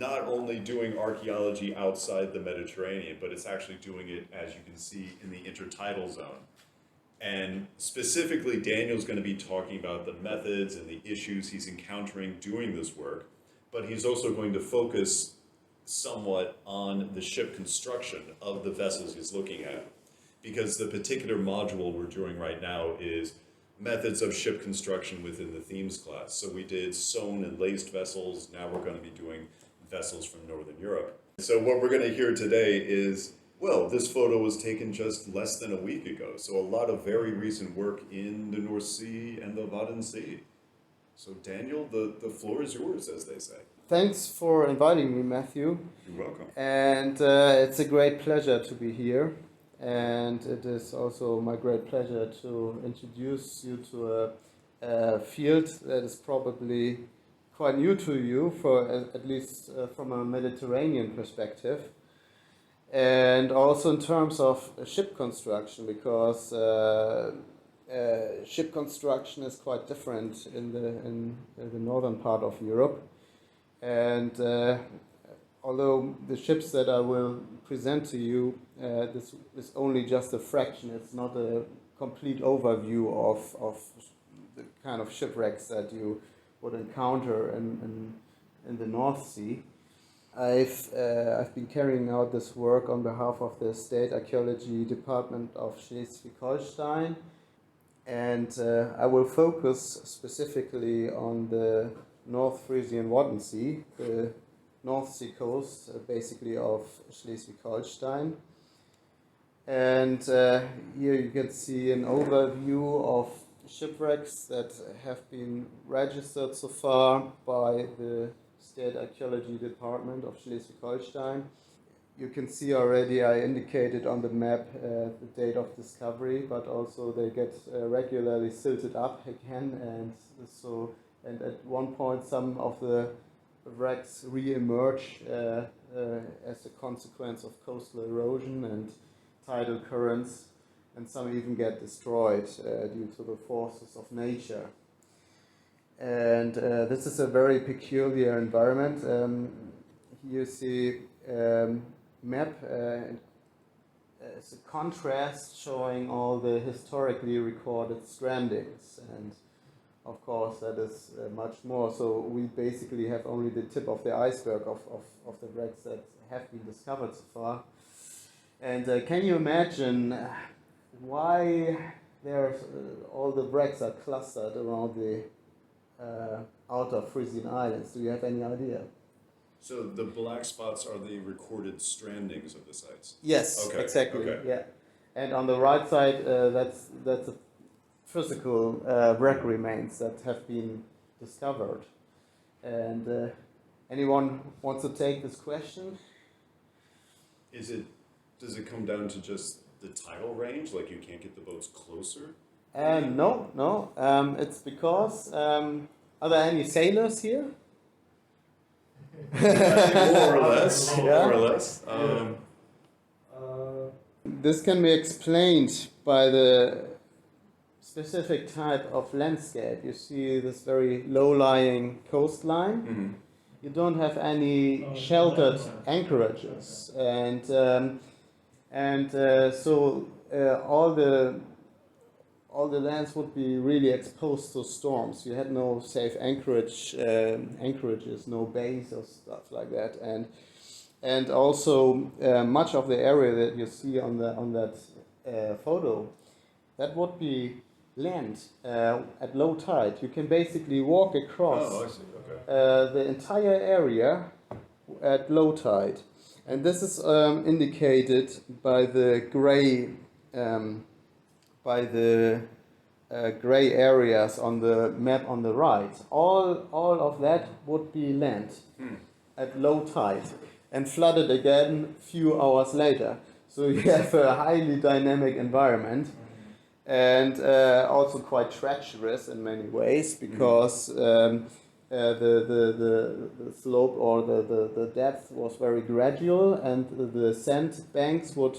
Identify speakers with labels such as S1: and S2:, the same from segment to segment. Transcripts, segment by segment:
S1: not only doing archaeology outside the Mediterranean, but it's actually doing it, as you can see, in the intertidal zone. And specifically, Daniel's going to be talking about the methods and the issues he's encountering doing this work, but he's also going to focus somewhat on the ship construction of the vessels he's looking at, because the particular module we're doing right now is methods of ship construction within the themes class. So we did sewn and laced vessels. Now we're going to be doing vessels from Northern Europe. So what we're going to hear today is, well, this photo was taken just less than a week ago. So a lot of very recent work in the North Sea and the Wadden Sea. So Daniel, the floor is yours, as they say.
S2: Thanks for inviting me, Matthew.
S1: You're welcome.
S2: And it's a great pleasure to be here. And it is also my great pleasure to introduce you to a field that is probably quite new to you, for at least from a Mediterranean perspective. And also in terms of ship construction, because ship construction is quite different in the northern part of Europe. And although the ships that I will present to you, this is only just a fraction. It's not a complete overview of the kind of shipwrecks that you would encounter in the North Sea. I've been carrying out this work on behalf of the State Archaeology Department of Schleswig-Holstein, and I will focus specifically on the North Frisian Wadden Sea, the North Sea coast, basically of Schleswig-Holstein. And here you can see an overview of shipwrecks that have been registered so far by the State Archaeology Department of Schleswig-Holstein. You can see already I indicated on the map the date of discovery, but also they get regularly silted up again, and at one point some of the wrecks re-emerge as a consequence of coastal erosion and tidal currents, and some even get destroyed due to the forces of nature. And this is a very peculiar environment. Here you see map. It's a contrast showing all the historically recorded strandings, and of course that is much more. So we basically have only the tip of the iceberg of the wrecks that have been discovered so far. And can you imagine why there's all the wrecks are clustered around the outer Frisian Islands? Do you have any idea?
S1: So the black spots are the recorded strandings of the sites?
S2: Yes,
S1: okay.
S2: Exactly.
S1: Okay.
S2: Yeah, and on the right side, that's a physical wreck remains that have been discovered. And anyone wants to take this question?
S1: Does it come down to just the tidal range, like you can't get the boats closer?
S2: No. It's because are there any sailors here?
S1: More or less.
S2: Yeah.
S1: More or less.
S2: This can be explained by the specific type of landscape. You see this very low-lying coastline.
S1: Mm-hmm.
S2: You don't have any sheltered anchorages, and so all the lands would be really exposed to storms. You had no safe anchorages, no bays or stuff like that, and also much of the area that you see on that photo, that would be land at low tide. You can basically walk across
S1: I see. Okay.
S2: the entire area at low tide, and this is indicated by the gray gray areas on the map on the right. All of that would be land at low tide and flooded again a few hours later. So you have a highly dynamic environment, and also quite treacherous in many ways, because the slope or the depth was very gradual, and the sand banks would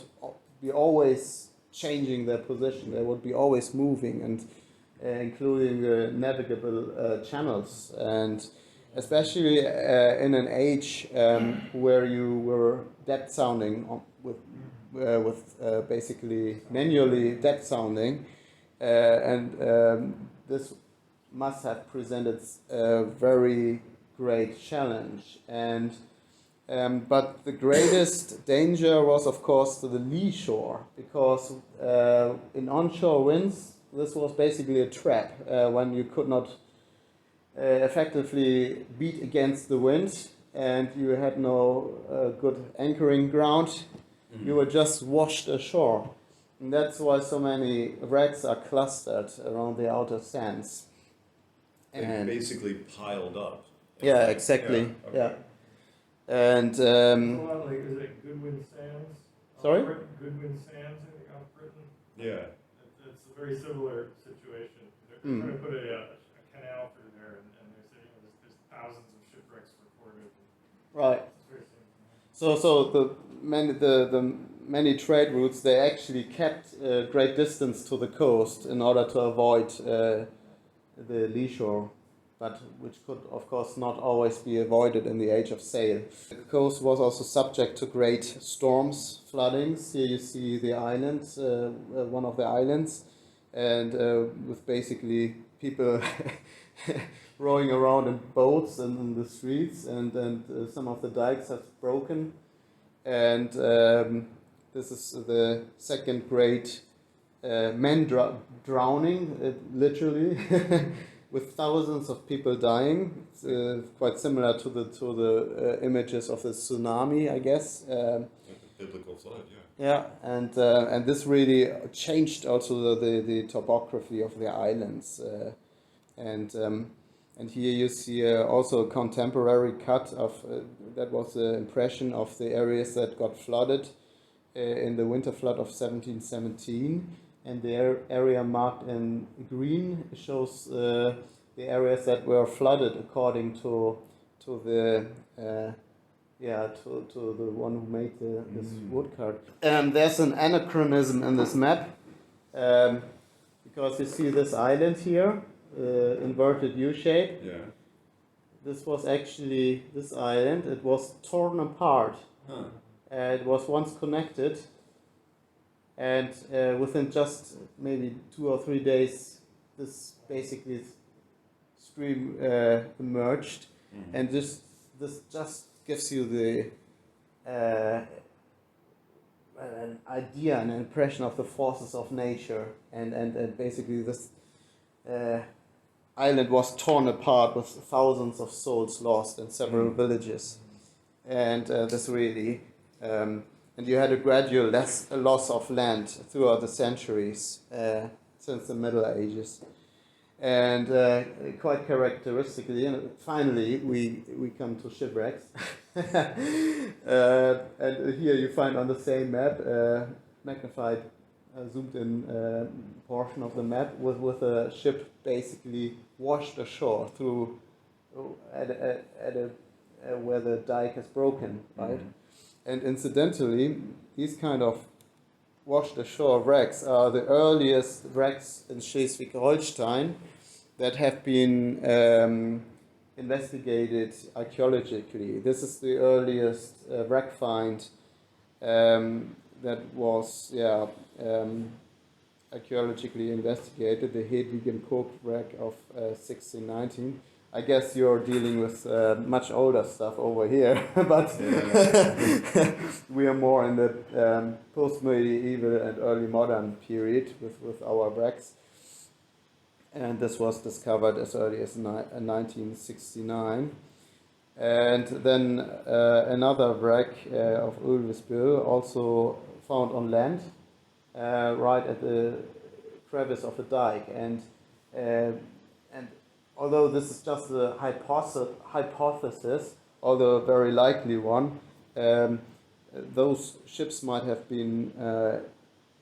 S2: be always changing their position. They would be always moving, and including the navigable channels. And especially in an age where you were depth sounding with basically manually depth sounding, and this must have presented a very great challenge. And but the greatest danger was, of course, to the lee shore, because in onshore winds, this was basically a trap when you could not effectively beat against the wind and you had no good anchoring ground. You were just washed ashore. And that's why so many wrecks are clustered around the outer sands.
S1: They basically piled up.
S2: Yeah, exactly.
S1: Yeah. Okay.
S2: Yeah. And
S3: It's a lot like, is it Goodwin Sands?
S2: Sorry?
S3: Goodwin Sands, I think, off Britain.
S1: Yeah.
S3: It's a very similar situation. They're trying to put a canal through there, and they're saying there's thousands of shipwrecks recorded.
S2: right.
S3: It's very similar.
S2: So the many trade routes, they actually kept a great distance to the coast in order to avoid the lee shore, but which could of course not always be avoided in the age of sail. The coast was also subject to great storms, floodings. Here you see the island, one of the islands, and with basically people rowing around in boats and in the streets, and some of the dikes have broken. And this is the second great men drowning, literally, with thousands of people dying. It's quite similar to the images of the tsunami, I guess.
S1: Like the biblical flood, yeah.
S2: Yeah, and this really changed also the topography of the islands, and here you see also a contemporary cut of that was the impression of the areas that got flooded in the winter flood of 1717, and the area marked in green shows the areas that were flooded according to the to the one who made this woodcut. There's an anachronism in this map, because you see this island here, inverted U shape.
S1: Yeah.
S2: This was actually this island. It was torn apart.
S1: Huh.
S2: It was once connected, and within just maybe 2 or 3 days, this basically stream emerged, and this just gives you the an idea, an impression of the forces of nature, and basically this island was torn apart with thousands of souls lost in several villages, and this really and you had a gradual loss of land throughout the centuries since the Middle Ages. And quite characteristically, and finally, we come to shipwrecks. And here you find on the same map, magnified, zoomed in portion of the map with a ship basically washed ashore through where the dike has broken, right? And incidentally, these kind of washed ashore wrecks are the earliest wrecks in Schleswig-Holstein that have been investigated archaeologically. This is the earliest wreck find that was archaeologically investigated, the Hedwig and Koch wreck of 1619. I guess you're dealing with much older stuff over here, but we are more in the post-medieval and early modern period with our wrecks. And this was discovered as early as 1969. And then another wreck of Ulvesbø, also found on land, right at the crevice of a dike. And although this is just a hypothesis, although a very likely one, those ships might have been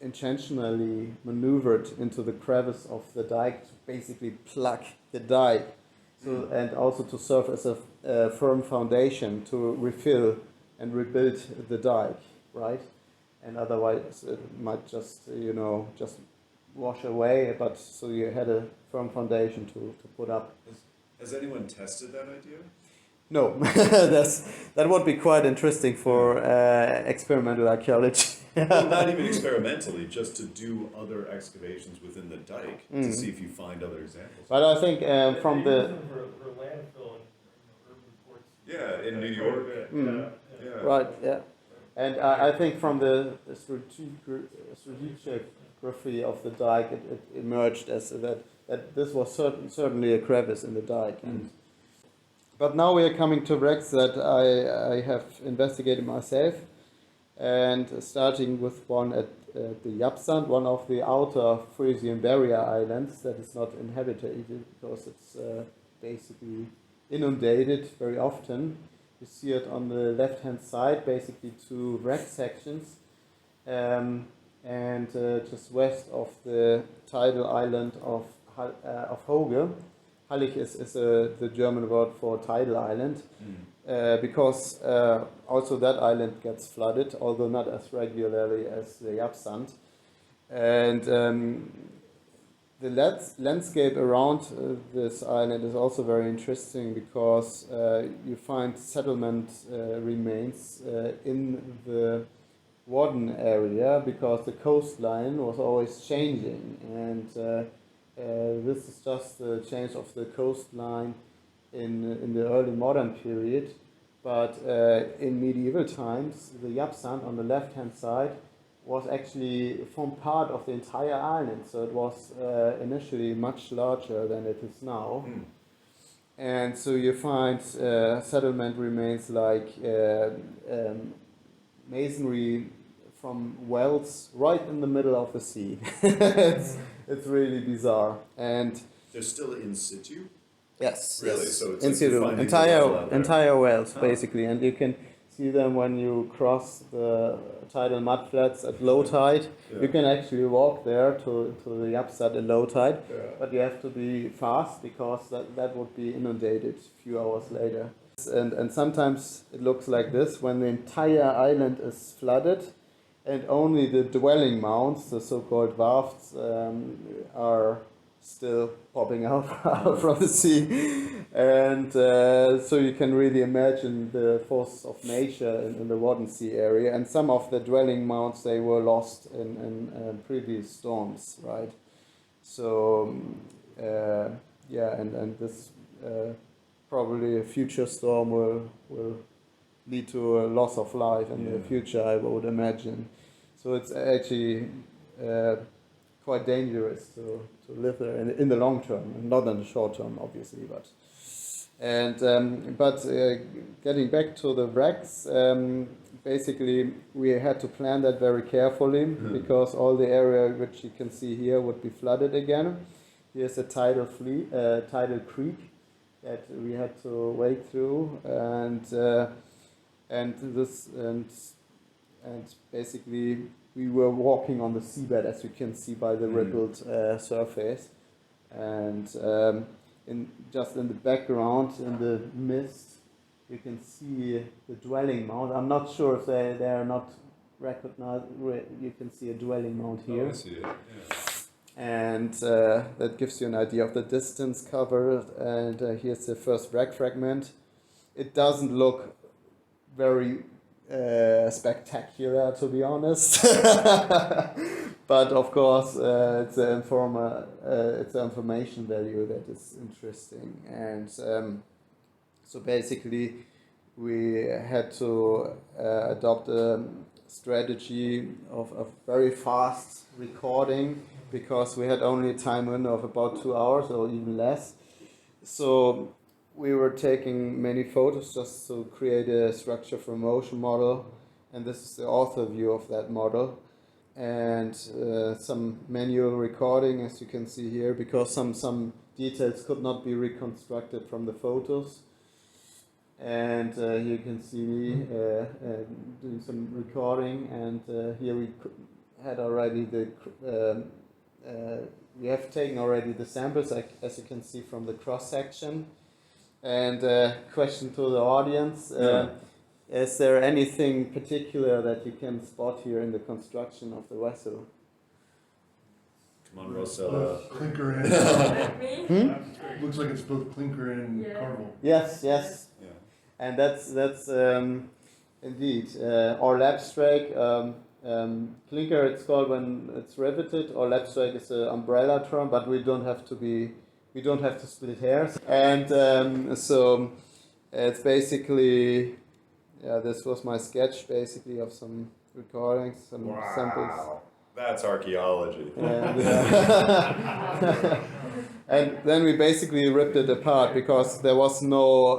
S2: intentionally maneuvered into the crevice of the dike to basically plug the dike, and also to serve as a firm foundation to refill and rebuild the dike, right? And otherwise it might just wash away, but so you had a firm foundation to put up.
S1: Has anyone tested that idea?
S2: No, that would be quite interesting for experimental archaeology.
S1: Well, not even experimentally, just to do other excavations within the dike to see if you find other examples.
S2: But I think from
S3: They
S2: the
S3: use them for landfill in urban ports.
S1: Yeah, in New York. Yeah.
S2: right, yeah, and I think from the stratigraphy of the dike, it emerged as that this was certainly a crevice in the dike. But now we are coming to wrecks that I have investigated myself, and starting with one at the Japsand, one of the outer Frisian barrier islands that is not inhabited because it's basically inundated very often. You see it on the left-hand side, basically two wreck sections, and just west of the tidal island of Hoge. Hallig is the German word for tidal island, because also that island gets flooded, although not as regularly as the Japsand. And the landscape around this island is also very interesting because you find settlement remains in the Wadden area because the coastline was always changing, and this is just the change of the coastline in the early modern period. But in medieval times, the Japsand on the left-hand side was actually formed part of the entire island, so it was initially much larger than it is now. And so you find settlement remains like masonry from wells right in the middle of the sea. It's really bizarre. And
S1: They're still in situ?
S2: yes,
S1: Really?
S2: yes.
S1: So it's
S2: in
S1: like you
S2: situ,
S1: find these wells out there.
S2: entire wells basically, and you can see them when you cross the tidal mudflats at low tide.
S1: Yeah.
S2: You can actually walk there to the Japsand at low tide,
S1: Yeah.
S2: but you have to be fast because that would be inundated a few hours later. And sometimes it looks like this when the entire island is flooded and only the dwelling mounds, the so-called warfts, are still popping out from the sea. And so you can really imagine the force of nature in the Wadden Sea area. And some of the dwelling mounds, they were lost in previous storms, right? So, and this probably a future storm will lead to a loss of life in the future, I would imagine. So it's actually quite dangerous to live there in the long term, and not in the short term, obviously. But getting back to the wrecks, basically we had to plan that very carefully because all the area which you can see here would be flooded again. Here's a tidal creek that we had to wade through, and basically we were walking on the seabed, as you can see by the rippled surface, and just in the background, in the mist, you can see the dwelling mound. I'm not sure if they are not recognized. You can see a dwelling mound here.
S1: Oh, I see it. Yeah.
S2: And that gives you an idea of the distance covered. And here's the first wreck fragment. It doesn't look very spectacular, to be honest. But of course, it's an information value that is interesting. And so basically, we had to adopt a strategy of very fast recording because we had only a time window of about 2 hours or even less. So we were taking many photos just to create a structure for motion model, and this is the author view of that model, and some manual recording, as you can see here, because some details could not be reconstructed from the photos. And here you can see me doing some recording, and here we had already we have taken already the samples, as you can see from the cross section. And question to the audience: is there anything particular that you can spot here in the construction of the vessel?
S1: Come on, Rosella.
S4: Clinker and
S3: Me?
S4: looks like it's both clinker and
S3: Yeah.
S4: carvel.
S2: Yes.
S1: Yeah.
S2: And that's indeed or lapstrake. Clinker it's called when it's riveted, or lapstrake is an umbrella term, but we don't have to split hairs. And so it's basically, this was my sketch basically of some recordings, some samples.
S1: That's archaeology.
S2: And, and then we basically ripped it apart because there was no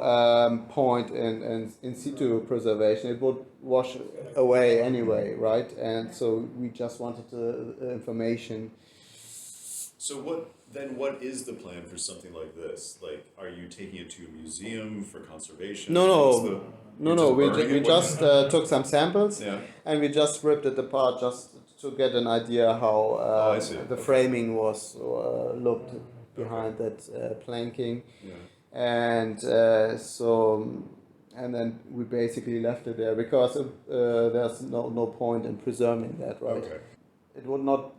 S2: point in situ preservation. It would wash away anyway, right? And so we just wanted the information.
S1: So what is the plan for something like this? Like, are you taking it to a museum for conservation?
S2: No. We just took some samples,
S1: Yeah.
S2: and we just ripped it apart just to get an idea how the framing was looked behind that planking.
S1: Yeah.
S2: And and then we basically left it there because there's no point in preserving that, right?
S1: Okay.
S2: It would not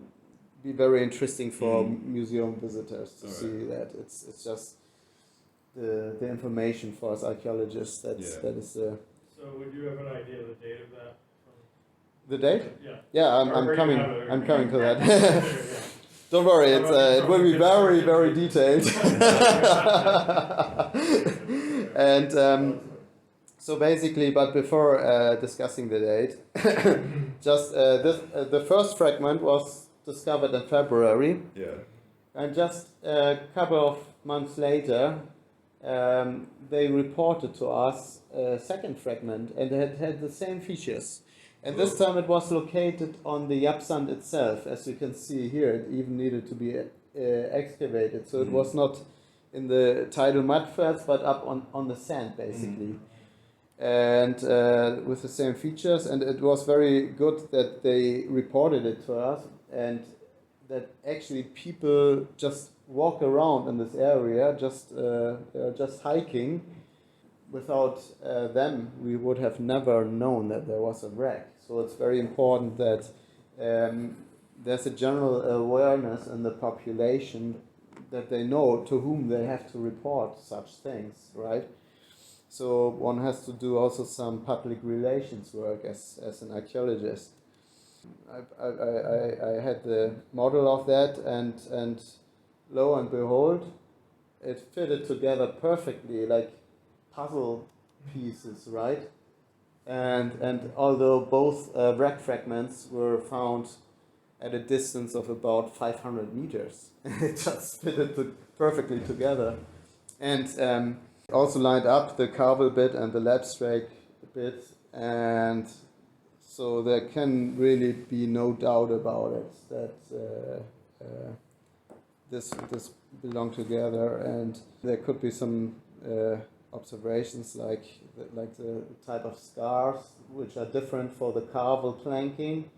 S2: be very interesting for museum visitors to see that. It's just the information for us archaeologists that is
S3: So would you have an idea of the date of that?
S2: the date.
S3: Yeah.
S2: Yeah,
S3: Or
S2: I'm
S3: you
S2: coming.
S3: have it,
S2: I'm coming to that.
S3: Yeah.
S2: Don't worry, it will be very, very detailed. And so basically, but before discussing the date, just the first fragment was discovered in February, and just a couple of months later, they reported to us a second fragment, and it had the same features. And this time it was located on the Japsand itself, as you can see here. It even needed to be excavated, so it was not in the tidal mudflats, but up on the sand basically, and with the same features. And it was very good that they reported it to us, and that actually people just walk around in this area, just hiking. Without them, we would have never known that there was a wreck. So it's very important that there's a general awareness in the population that they know to whom they have to report such things, right? So one has to do also some public relations work as an archaeologist. I had the model of that, and lo and behold, it fitted together perfectly, like puzzle pieces, right? And although both wreck fragments were found at a distance of about 500 meters, it just fitted perfectly together. And also lined up the carvel bit and the lapstrake bit, and so there can really be no doubt about it that this belong together. And there could be some observations like the type of scars which are different for the carvel planking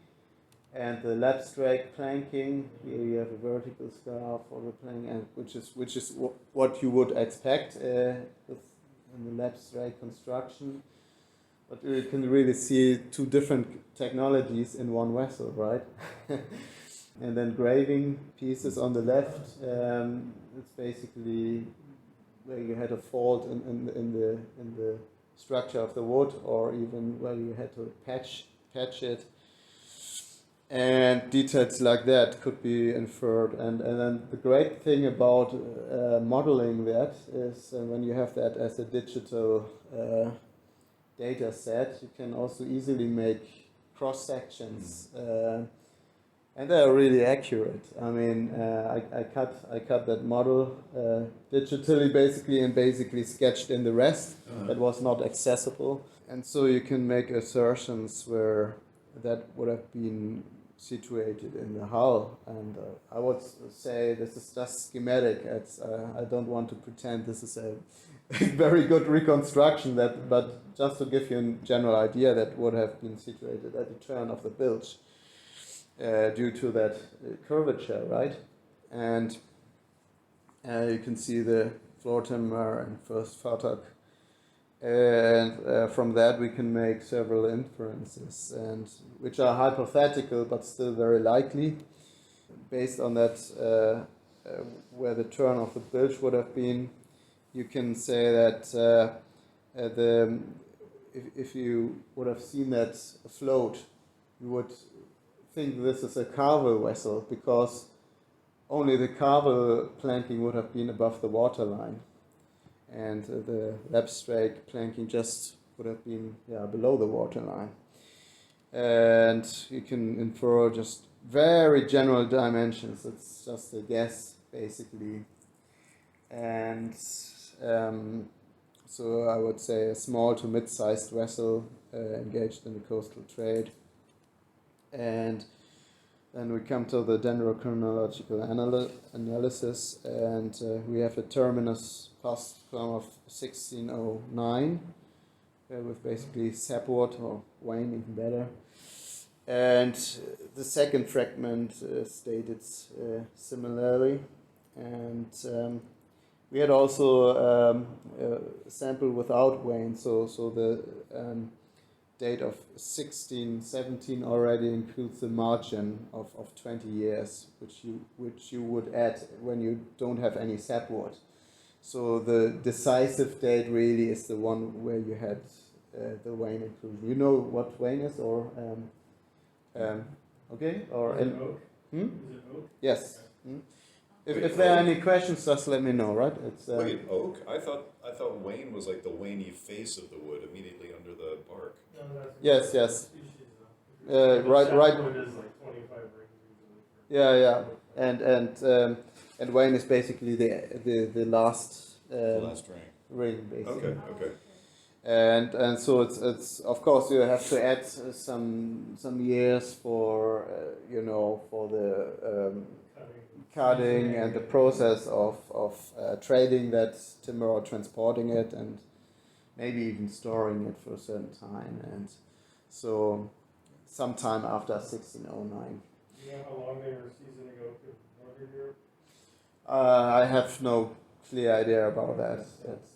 S2: and the lapstrake planking. Here you have a vertical scar for the planking, and which is what you would expect in the lapstrake construction. But you can really see two different technologies in one vessel, right? And then graving pieces on the left. It's basically where you had a fault in the structure of the wood, or even where you had to patch it. And details like that could be inferred. And then the great thing about modeling that is when you have that as a digital data set, you can also easily make cross sections, and they are really accurate. I mean, I cut that model digitally, basically sketched in the rest that was not accessible, and so you can make assertions where that would have been situated in the hull. And I would say this is just schematic. I don't want to pretend this is a very good reconstruction, but just to give you a general idea, that would have been situated at the turn of the bilge due to that curvature, right? And you can see the floor timber and first fathock, and from that we can make several inferences, and which are hypothetical but still very likely, based on that where the turn of the bilge would have been. You can say that if you would have seen that afloat, you would think this is a carvel vessel because only the carvel planking would have been above the waterline, and the lapstrake planking just would have been below the waterline. And you can infer just very general dimensions. It's just a guess, basically. And so I would say a small to mid-sized vessel engaged in the coastal trade. And then we come to the dendrochronological analysis, and we have a terminus past of 1609 with basically sapwood or wane, even better. And the second fragment stated similarly. And we had also a sample without wane, so the date of 1617 already includes the margin of 20 years, which you would add when you don't have any sapwood. So the decisive date really is the one where you had the wane inclusion. You know what wane is, or okay, or
S3: Is it oak?
S2: Hmm?
S3: Is it oak?
S2: Yes. Hmm? If there are any questions, just let me know. Right? It's
S1: Wait, oak? I thought wane was like the waney face of the wood immediately under the bark.
S3: No, that's
S2: Yes,
S3: a
S2: yes.
S3: species, though.
S2: Right.
S3: Sapwood is like 25 rings usually.
S2: Yeah. And wane is basically the last
S1: The last ring.
S2: ring, basically.
S1: Okay.
S2: And so it's of course you have to add some years for for the cutting and the process of trading that timber or transporting it, and maybe even storing it for a certain time, and so sometime after 1609.
S3: Do you know how long they were seasoning oak in Northern Europe?
S2: I have no clear idea about that. That's,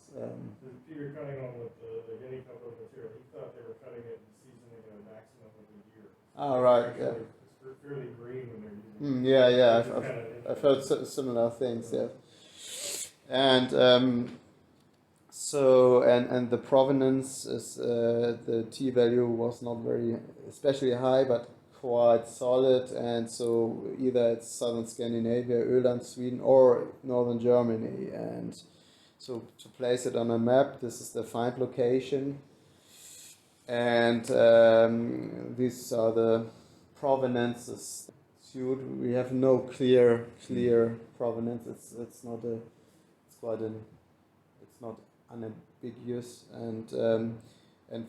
S3: Peter Cunningham with the guinea cover material, he thought they were cutting it and seasoning it a maximum of a year.
S2: right, yeah.
S3: Actually, it's fairly green when they're using it.
S2: Yeah.
S3: Which is kind of
S2: I've heard similar things, yeah. And so and the provenance is the T value was not very especially high, but quite solid, and so either it's southern Scandinavia, Öland, Sweden, or northern Germany. And so to place it on a map, this is the find location, and these are the provenances. We have no clear provenance. It's not unambiguous, and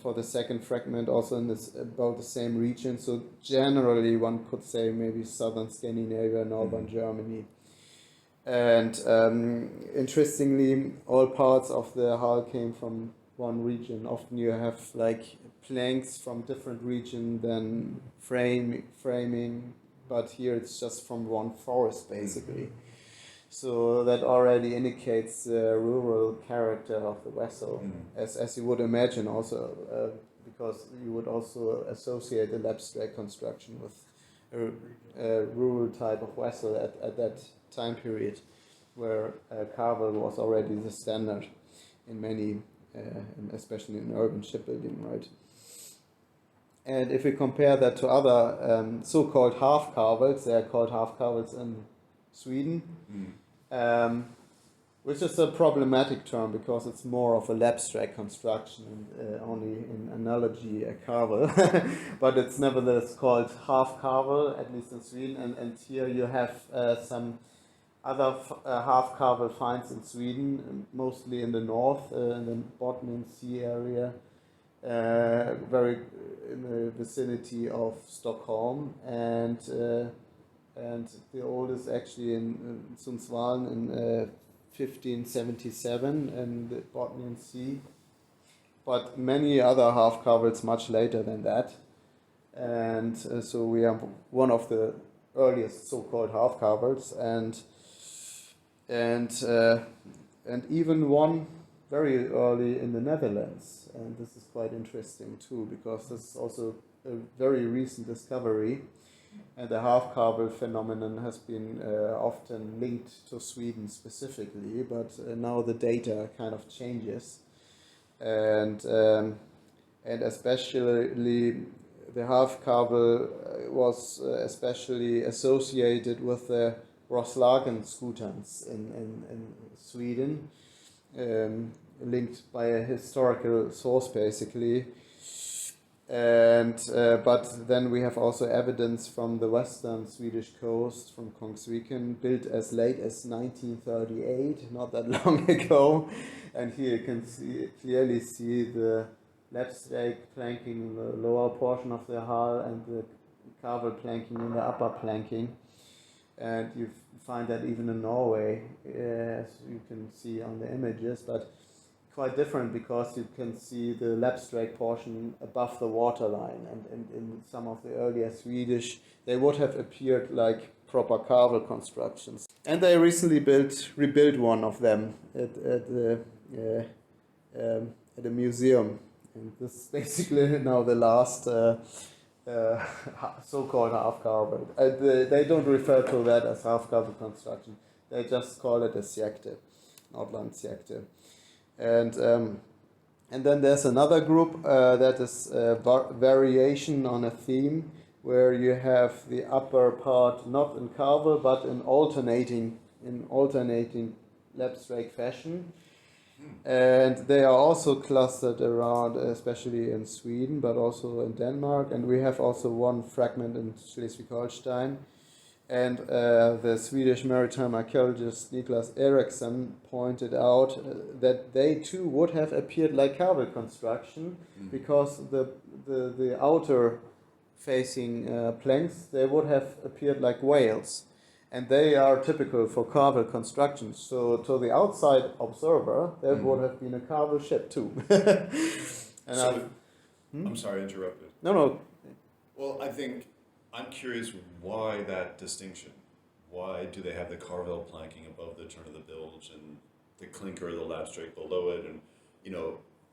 S2: for the second fragment also in this about the same region. So generally one could say maybe southern Scandinavia, northern Germany. And interestingly, all parts of the hull came from one region. Often you have like planks from different region than framing, but here it's just from one forest basically. So that already indicates the rural character of the vessel, as you would imagine also, because you would also associate the lapstrake construction with a rural type of vessel at that time period, where carvel was already the standard in many, especially in urban shipbuilding, right? And if we compare that to other so-called half carvels, they are called half carvels in Sweden, which is a problematic term because it's more of a lapstrake construction, only in analogy a carvel, but it's nevertheless called half carvel, at least in Sweden. And here you have some other half carvel finds in Sweden, mostly in the north, in the Bottnian Sea area, very in the vicinity of Stockholm, and the oldest actually in Sundsvall in 1577 in the Bottnian Sea, but many other half carvels much later than that, and so we are one of the earliest so-called half carvels, and even one very early in the Netherlands, and this is quite interesting too, because this is also a very recent discovery, and the half carvel phenomenon has been often linked to Sweden specifically, but now the data kind of changes, and especially the half carvel was especially associated with the Roslagen skutans in Sweden, linked by a historical source basically. And but then we have also evidence from the western Swedish coast, from Kongsviken, built as late as 1938, not that long ago. And here you can clearly see the lapstrake planking in the lower portion of the hull and the carvel planking in the upper planking. And you find that even in Norway, as you can see on the images, but quite different because you can see the lapstrake portion above the waterline, and in some of the earlier Swedish, they would have appeared like proper carvel constructions. And they recently rebuilt one of them at a museum. And this is basically now the last so-called half-carvel. They don't refer to that as half-carvel construction. They just call it a sjekte, Nordlandssjekte. And then there's another group that is variation on a theme, where you have the upper part not in carvel but in alternating lapstrake fashion. And they are also clustered around, especially in Sweden, but also in Denmark. And we have also one fragment in Schleswig-Holstein. And the Swedish maritime archaeologist Niklas Eriksson pointed out that they too would have appeared like carvel construction, because the outer facing planks, they would have appeared like whales. And they are typical for carvel construction. So to the outside observer, there would have been a carvel ship too.
S1: I'm sorry I interrupted.
S2: No.
S1: Well, I'm curious why that distinction. Why do they have the carvel planking above the turn of the bilge and the clinker, the lapstrake below it? And,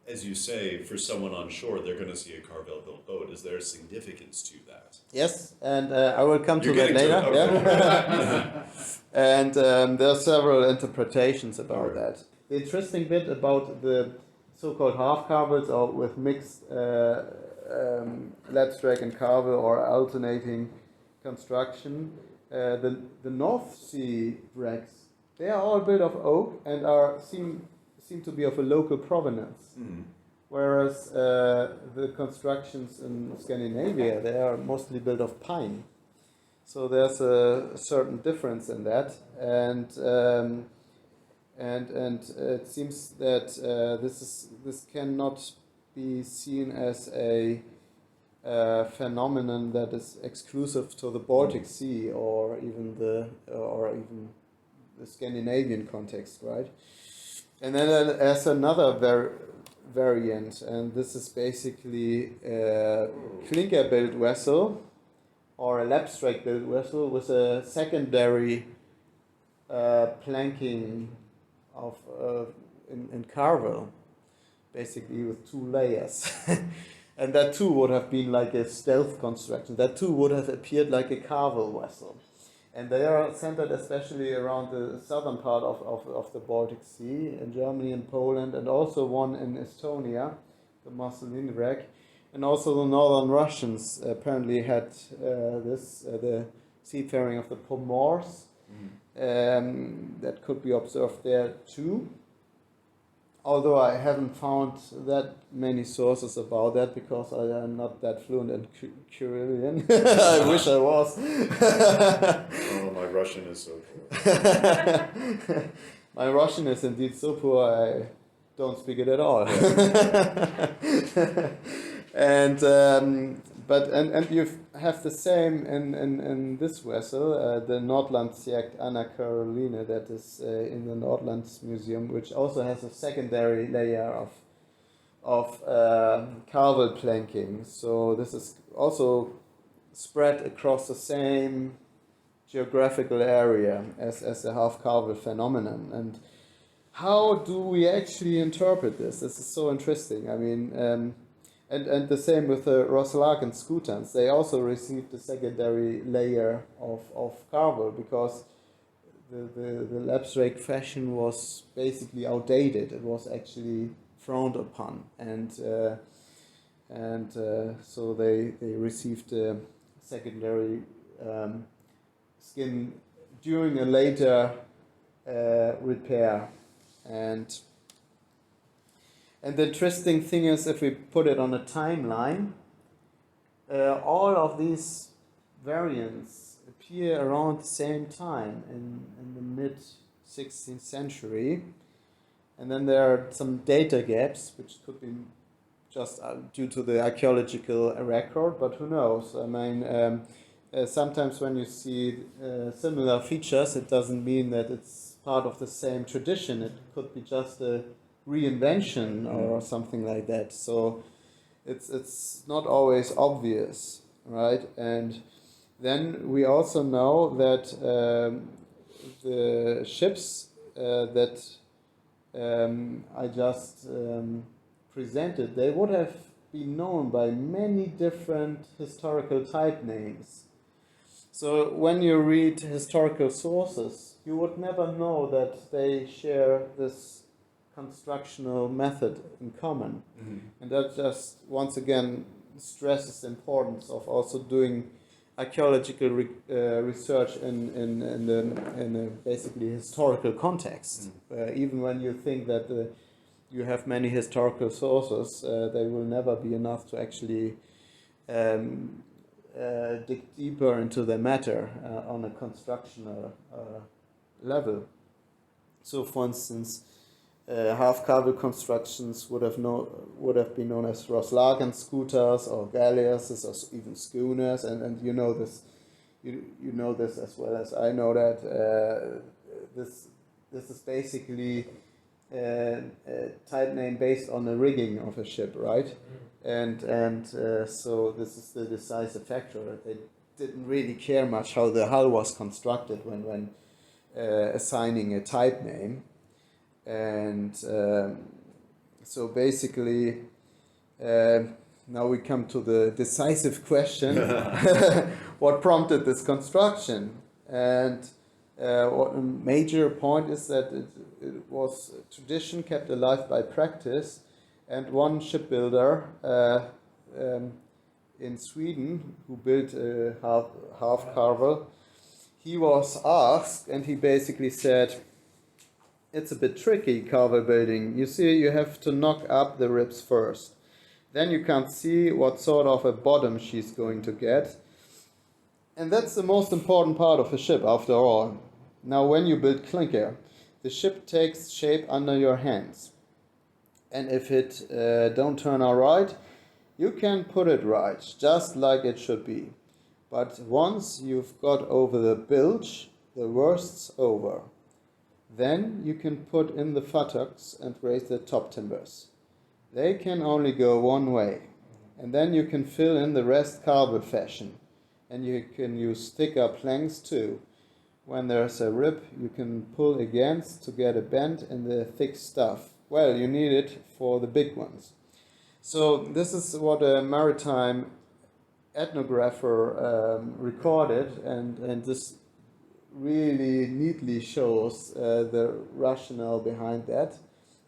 S1: as you say, for someone on shore, they're going to see a carvel-built boat. Is there significance to that?
S2: Yes, and I will come to
S1: You're
S2: that
S1: getting
S2: later.
S1: to it, okay.
S2: Yeah. And there are several interpretations about
S1: Alright.
S2: that. The interesting bit about the so-called half carvels, or with mixed lapstrake and carvel or alternating construction, the North Sea wrecks, they are all built of oak and seem to be of a local provenance. Whereas the constructions in Scandinavia, they are mostly built of pine. So there's a certain difference in that, and it seems that this cannot be seen as a phenomenon that is exclusive to the Baltic Sea or even the Scandinavian context, right? And then there's another variant, and this is basically a clinker-built vessel or a lapstrake-built vessel with a secondary planking of in carvel, basically with two layers. And that too would have been like a stealth construction. That too would have appeared like a carvel vessel. And they are centered especially around the southern part of the Baltic Sea, in Germany and Poland, and also one in Estonia, the Marcelin wreck. And also the northern Russians apparently had the seafaring of the Pomors that could be observed there too. Although I haven't found that many sources about that, because I am not that fluent in Kyrillian. I wish I was.
S1: Oh, my Russian is so poor.
S2: My Russian is indeed so poor I don't speak it at all. And you have the same in this vessel, the Nordlandssjekt Anna Caroline, that is in the Nordlands Museum, which also has a secondary layer of carvel planking. So this is also spread across the same geographical area as a half carvel phenomenon. And how do we actually interpret this? This is so interesting. I mean. And the same with the Roslagen skutans. They also received a secondary layer of carvel, because the lapstrake fashion was basically outdated. It was actually frowned upon, and so they received a secondary skin during a later repair. And the interesting thing is, if we put it on a timeline, all of these variants appear around the same time in the mid 16th century. And then there are some data gaps, which could be just due to the archaeological record, but who knows? I mean, sometimes when you see similar features, it doesn't mean that it's part of the same tradition. It could be just a reinvention or something like that. So it's not always obvious, right? And then we also know that the ships that I just presented, they would have been known by many different historical type names. So when you read historical sources, you would never know that they share this constructional method in common. Mm-hmm. And that just, once again, stresses the importance of also doing archaeological research in a basically historical context. Even when you think that you have many historical sources, they will never be enough to actually dig deeper into the matter on a constructional level. So, for instance, half-carvel constructions would have been known as Roslagen scooters or galleasses or even schooners, and you know this, you know this as well as I know that this is basically a type name based on the rigging of a ship, right? And so this is the decisive factor. They didn't really care much how the hull was constructed when assigning a type name. And so basically, now we come to the decisive question: what prompted this construction? And what a major point is that it was a tradition kept alive by practice. And one shipbuilder in Sweden who built a half-carvel, he was asked, and he basically said, it's a bit tricky, carvel building. You see, you have to knock up the ribs first. Then you can't see what sort of a bottom she's going to get. And that's the most important part of a ship, after all. Now, when you build clinker, the ship takes shape under your hands. And if it don't turn out right, you can put it right, just like it should be. But once you've got over the bilge, the worst's over. Then you can put in the futtocks and raise the top timbers. They can only go one way. And then you can fill in the rest carvel fashion. And you can use thicker planks too. When there's a rip, you can pull against to get a bend in the thick stuff. Well, you need it for the big ones. So this is what a maritime ethnographer recorded, and this really neatly shows the rationale behind that.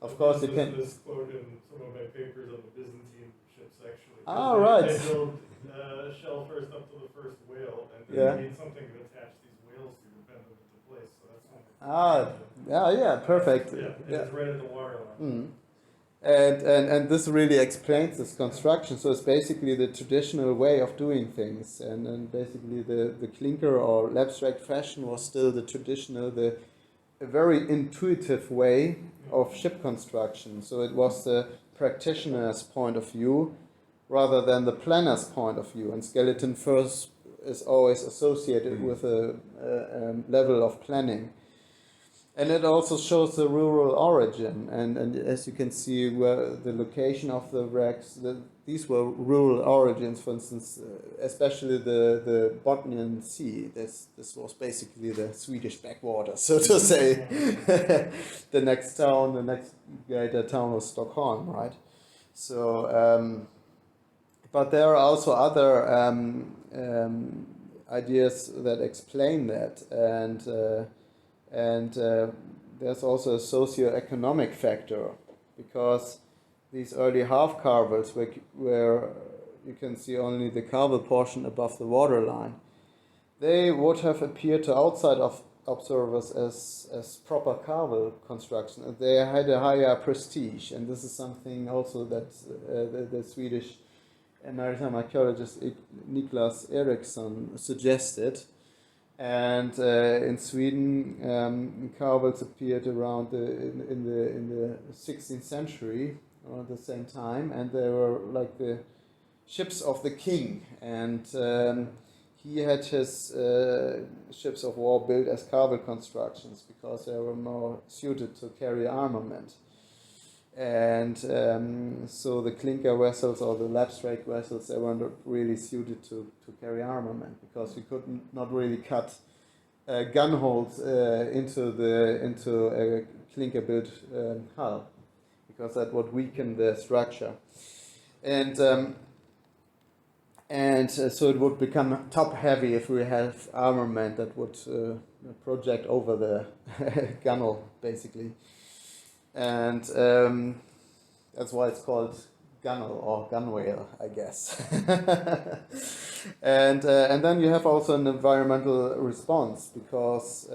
S2: Of course, you can.
S3: This quote in some of my papers on the Byzantine ships, actually.
S2: Ah, right.
S3: They build a shell first up to the first whale, and then you need something to attach these whales to bend them into place. So that's
S2: Yeah, perfect.
S3: Yeah, it's right at the waterline.
S2: And this really explains this construction. So it's basically the traditional way of doing things, and basically the clinker or abstract fashion was still the traditional, a very intuitive way of ship construction. So it was the practitioner's point of view rather than the planner's point of view. And skeleton first is always associated with a level of planning. And it also shows the rural origin, and as you can see, where the location of the wrecks, these were rural origins. For instance, especially the Bothnian Sea. This was basically the Swedish backwater, so to say. The next greater town was Stockholm, right? So, but there are also other ideas that explain that, and there's also a socio-economic factor, because these early half carvels where you can see only the carvel portion above the waterline, they would have appeared to outside of observers as proper carvel construction. They had a higher prestige, and this is something also that the Swedish maritime archaeologist Niklas Eriksson suggested. And in Sweden, carvels appeared around in the 16th century, around the same time, and they were like the ships of the king. And he had his ships of war built as carvel constructions because they were more suited to carry armament. And so the clinker vessels or the lapstrake vessels, they were not really suited to carry armament because you could not really cut gun holes into a clinker built hull because that would weaken the structure. And so it would become top heavy if we have armament that would project over the gunwale basically. And that's why it's called gunwale or gunwale, I guess. And then you have also an environmental response because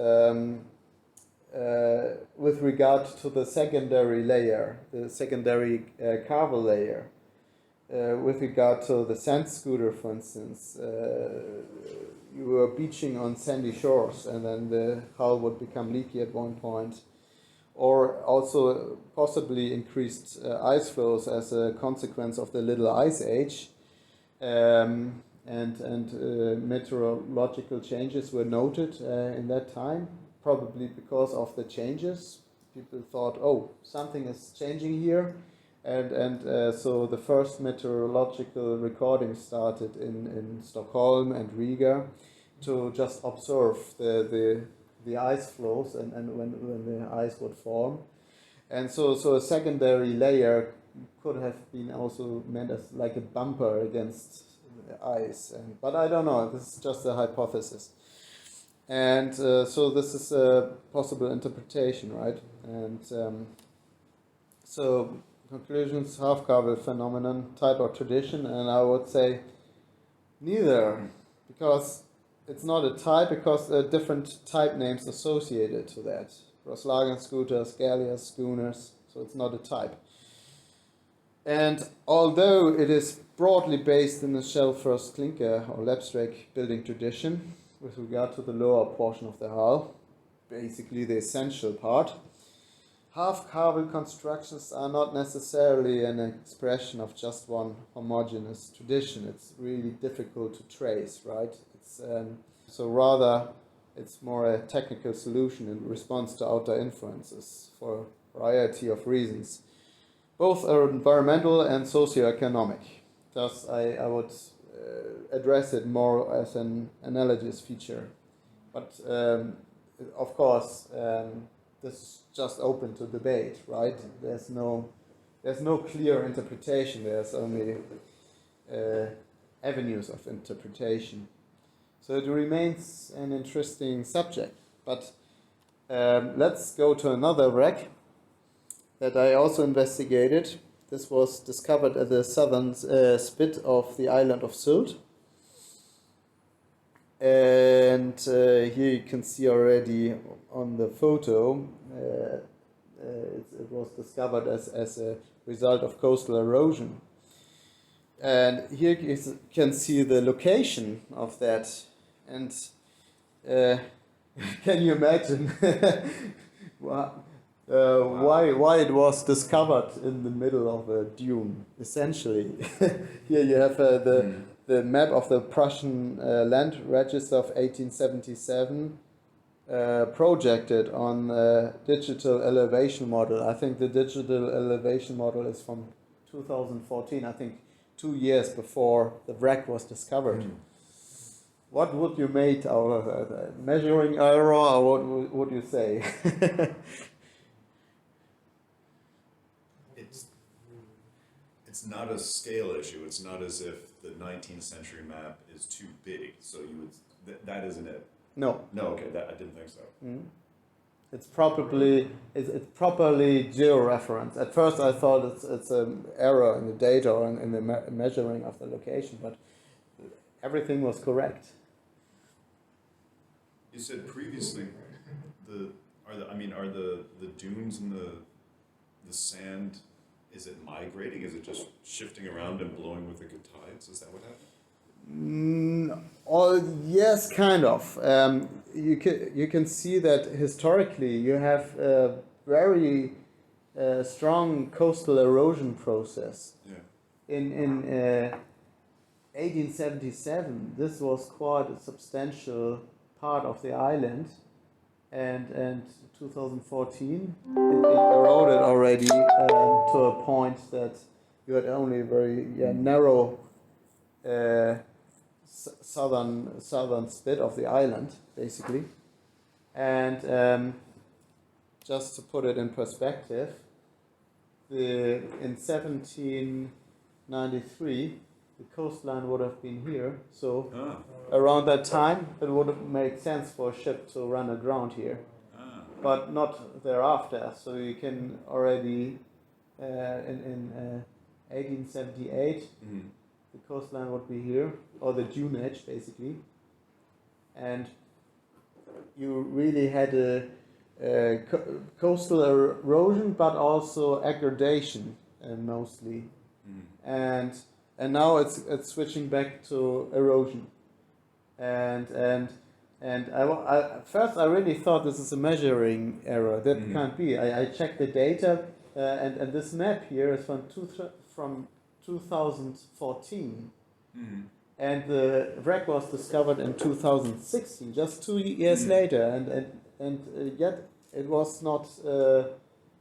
S2: with regard to the secondary layer, the secondary carvel layer, with regard to the sand scooter, for instance, you were beaching on sandy shores and then the hull would become leaky at one point. Or also possibly increased ice flows as a consequence of the Little Ice Age, and meteorological changes were noted in that time, probably because of the changes. People thought, oh, something is changing here, and so the first meteorological recording started in Stockholm and Riga to just observe the ice flows and when the ice would form. And so a secondary layer could have been also meant as like a bumper against the ice. But I don't know, this is just a hypothesis. And so this is a possible interpretation, right? And so conclusions, half-carvel phenomenon, type or tradition, and I would say neither, because it's not a type because there are different type names associated to that. Roslagen scooters, galleys, schooners, so it's not a type. And although it is broadly based in the shell-first clinker or lapstrake building tradition with regard to the lower portion of the hull, basically the essential part, half-carvel constructions are not necessarily an expression of just one homogeneous tradition. It's really difficult to trace, right? So rather, it's more a technical solution in response to outer influences for a variety of reasons. Both are environmental and socio-economic. Thus, I would address it more as an analogous feature. But of course, this is just open to debate, right? There's no clear interpretation. There's only avenues of interpretation. So it remains an interesting subject. But let's go to another wreck that I also investigated. This was discovered at the southern spit of the island of Sylt. And here you can see already on the photo, it was discovered as a result of coastal erosion. And here you can see the location of that. And can you imagine why it was discovered in the middle of a dune, essentially? Here you have the map of the Prussian land register of 1877, projected on a digital elevation model. I think the digital elevation model is from 2014, I think 2 years before the wreck was discovered. What would you make out of that? Measuring error, or what would you say?
S1: It's not a scale issue. It's not as if the 19th century map is too big. So you would that isn't it.
S2: No.
S1: No. Okay. I didn't think so.
S2: it's properly georeferenced. At first, I thought it's an error in the data or in the measuring of the location, but everything was correct.
S1: You said previously, are the dunes and the sand, is it migrating? Is it just shifting around and blowing with the good tides? Is that what happened?
S2: Yes, kind of. You can see that historically you have a very strong coastal erosion process.
S1: Yeah.
S2: In 1877, this was quite a substantial part of the island, and 2014 it eroded already to a point that you had only a very narrow southern split of the island, basically. And just to put it in perspective, in 1793, the coastline would have been here. So around that time, it would have made sense for a ship to run aground here, but not thereafter. So you can already in 1878. The coastline would be here, or the dune edge, basically. And you really had a coastal erosion, but also aggradation, mostly. And now it's switching back to erosion. And first I really thought this is a measuring error. That can't be. I checked the data, and this map here is from 2014, and the wreck was discovered in 2016, just 2 years later, and yet it was not.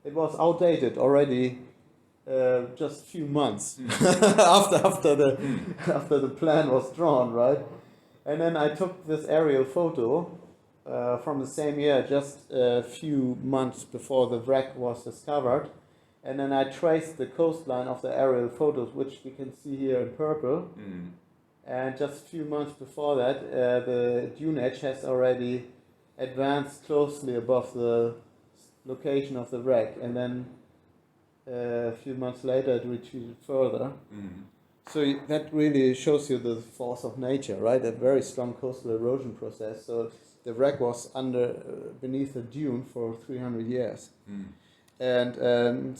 S2: It was outdated already, just a few months after the plan was drawn, right? And then I took this aerial photo from the same year, just a few months before the wreck was discovered. And then I traced the coastline of the aerial photos, which you can see here in purple. And just a few months before that, the dune edge has already advanced closely above the location of the wreck. And then a few months later, it retreated further. So that really shows you the force of nature, right? A very strong coastal erosion process. So the wreck was beneath the dune for 300 years. And and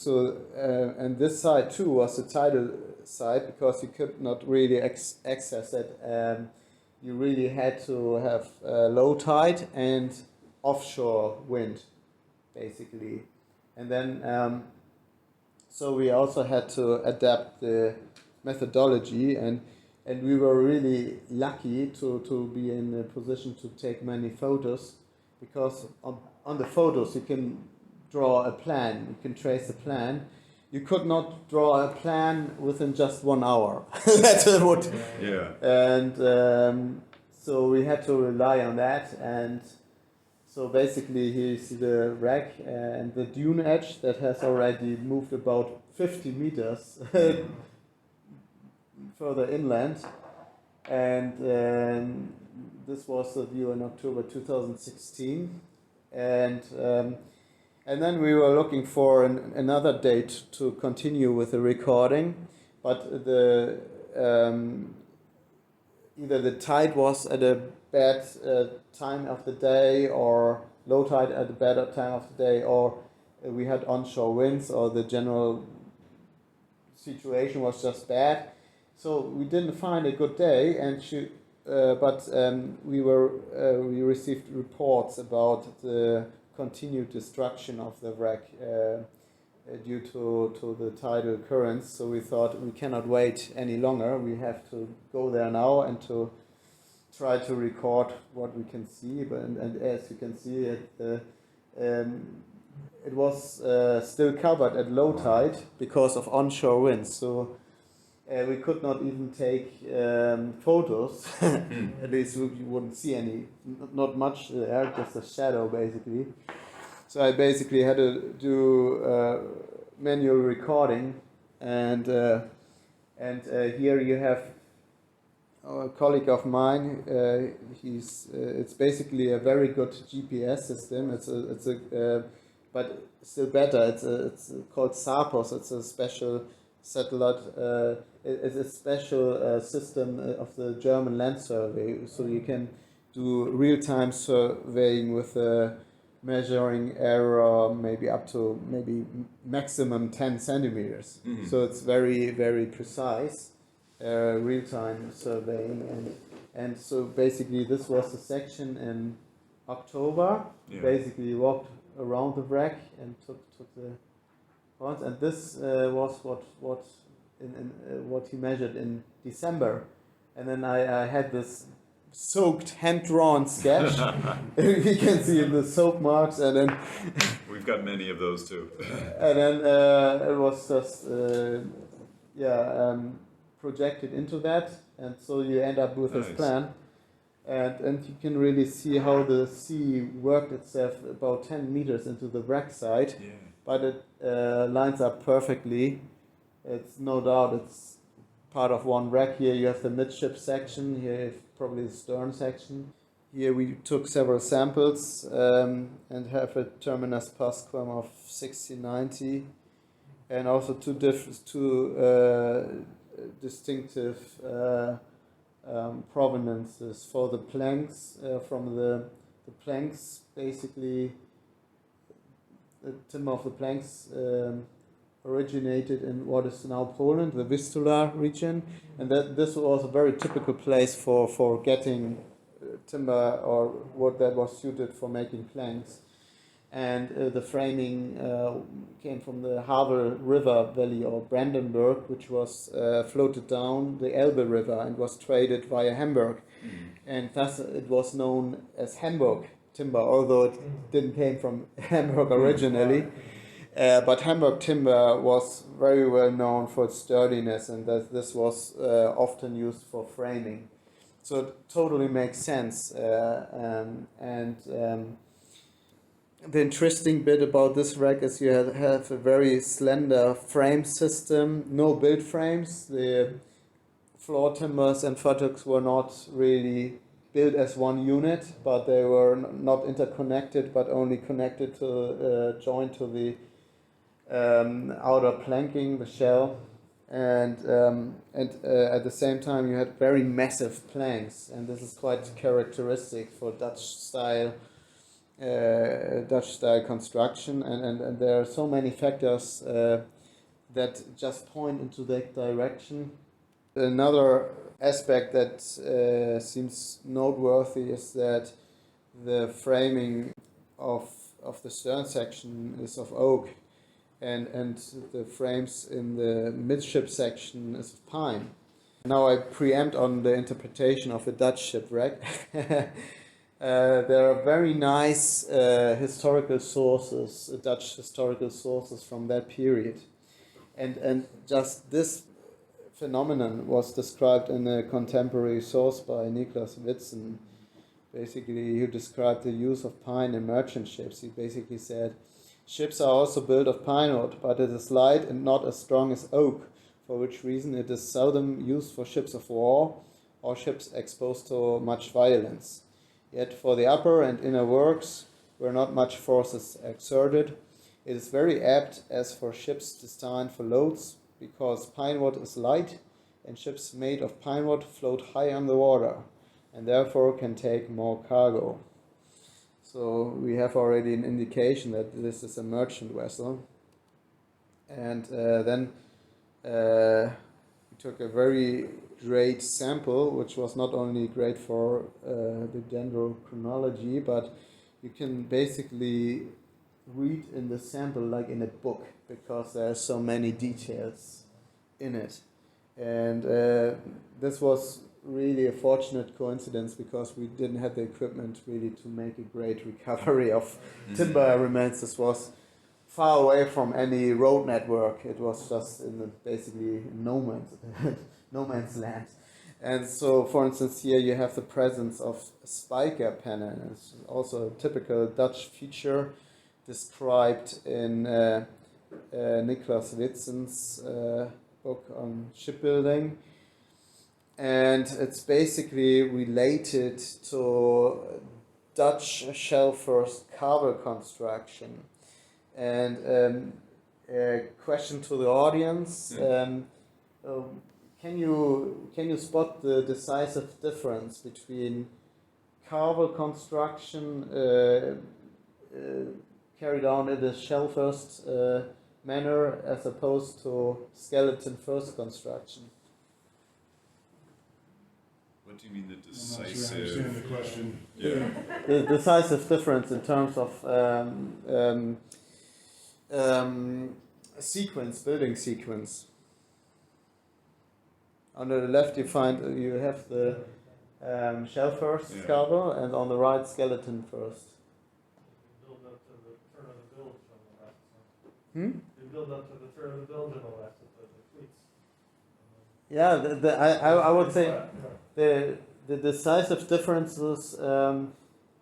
S2: this side too was the tidal side, because you could not really access it. You really had to have low tide and offshore wind, basically. And then so we also had to adapt the methodology, and we were really lucky to be in a position to take many photos, because on the photos you can draw a plan, you can trace a plan. You could not draw a plan within just 1 hour. That's what.
S1: Yeah.
S2: And so we had to rely on that. And so basically, here you see the wreck and the dune edge that has already moved about 50 meters further inland. And this was the view in October 2016. And then we were looking for another date to continue with the recording, but either the tide was at a bad time of the day, or low tide at a better time of the day, or we had onshore winds, or the general situation was just bad. So we didn't find a good day, but we received reports about the continued destruction of the wreck due to the tidal currents. So we thought we cannot wait any longer. We have to go there now and to try to record what we can see. And as you can see, it was still covered at low tide because of onshore winds. So we could not even take photos. At least you wouldn't see any, not much there, just a shadow basically. So I basically had to do manual recording, and here you have a colleague of mine. It's basically a very good GPS system. But still better. It's called SAPOS. It's a special satellite. It's a special system of the German Land Survey. So you can do real-time surveying with a measuring error maybe up to maybe maximum 10 centimeters. Mm-hmm. So it's very, very precise real-time surveying. And so basically this was the section in October. Yeah. Basically walked around the wreck and took the points. And this was what he measured in December. And then I had this soaked hand-drawn sketch. You can see the soap marks, and then
S1: we've got many of those too.
S2: And then it was just projected into that, and so you end up with this plan, and you can really see how the sea worked itself about 10 meters into the wreck side, but it lines up perfectly. It's no doubt it's part of one wreck. Here you have the midship section, here you have probably the stern section. Here we took several samples and have a terminus pasquam of 1690, and also two distinctive provenances for the planks. From the planks, basically, the timber of the planks originated in what is now Poland, the Vistula region, and this was a very typical place for getting timber or wood that was suited for making planks. And the framing came from the Havel River Valley, or Brandenburg, which was floated down the Elbe River and was traded via Hamburg. And thus it was known as Hamburg timber, although it didn't came from Hamburg originally. But Hamburg timber was very well known for its sturdiness, and that this was often used for framing. So it totally makes sense. The interesting bit about this wreck is you have a very slender frame system, no build frames. The floor timbers and futtocks were not really built as one unit, but they were not interconnected, but only connected to joined to the outer planking, the shell, and at the same time you had very massive planks, and this is quite characteristic for Dutch style construction, and there are so many factors that just point into that direction. Another aspect that seems noteworthy is that the framing of the stern section is of oak, and the frames in the midship section is of pine. Now I preempt on the interpretation of the Dutch shipwreck. There are very nice historical sources, Dutch historical sources from that period. And just this phenomenon was described in a contemporary source by Niklas Witzen. Basically, he described the use of pine in merchant ships. He basically said, ships are also built of pine wood, but it is light and not as strong as oak, for which reason it is seldom used for ships of war or ships exposed to much violence. Yet for the upper and inner works, where not much force is exerted, it is very apt as for ships destined for loads, because pine wood is light, and ships made of pine wood float high on the water, and therefore can take more cargo. So we have already an indication that this is a merchant vessel. And then we took a very great sample, which was not only great for the dendrochronology, but you can basically read in the sample like in a book, because there are so many details in it. And this was really a fortunate coincidence, because we didn't have the equipment really to make a great recovery of timber remains. This was far away from any road network. It was just in basically no man's land. And so, for instance, here you have the presence of spiker panel. It's also a typical Dutch feature described in Niklas Witzen's book on shipbuilding. and it's basically related to Dutch shell-first cable construction. And a question to the audience: can you spot the decisive difference between cable construction carried on in a shell-first manner as opposed to skeleton-first construction?
S1: What do you mean the
S4: I'm not sure I understand
S1: decisive?
S4: the question.
S1: Yeah.
S2: The decisive difference in terms of building sequence. On the left, you have the shell first cable, and on the right, skeleton first.
S3: Build up to the turn of the bilge on the left.
S2: Hmm?
S3: They build up to the turn of the bilge on the left with the cleats.
S2: Yeah, I would say
S3: Yeah.
S2: the decisive differences.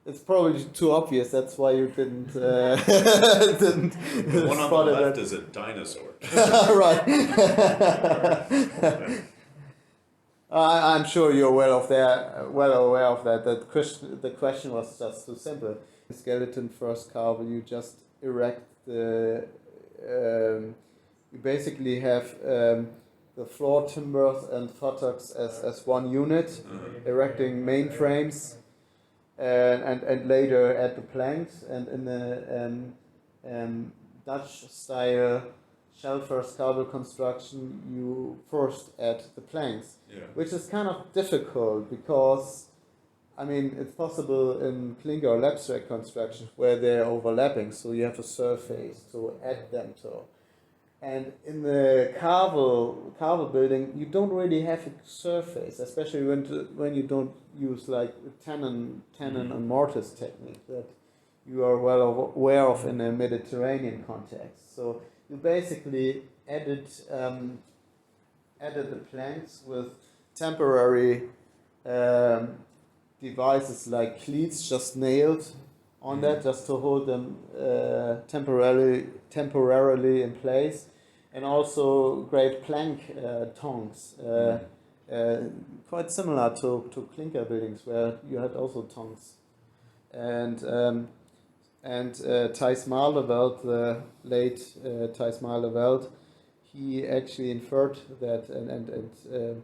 S2: It's probably too obvious. That's why you didn't didn't
S1: The one on
S2: spot
S1: the
S2: it.
S1: left is a dinosaur.
S2: Right. I'm sure you're well aware of that. The question was just too simple. Skeleton first cable, you just erect the. You basically have the floor timbers and buttocks as one unit, erecting main frames, and later add the planks. And in the Dutch style shell first cable construction, you first add the planks, which is kind of difficult because, I mean, it's possible in clinker or abstract construction where they're overlapping, so you have a surface to add them to. And in the cable building, you don't really have a surface, especially when you don't use like tenon and mortise technique that you are well aware of in a Mediterranean context. So you basically added the planks with temporary devices like cleats just nailed on that, just to hold them temporarily in place, and also great plank tongs, quite similar to clinker buildings where you had also tongs, and Thijs Maalderveld, the late Thijs Maalderveld, he actually inferred that and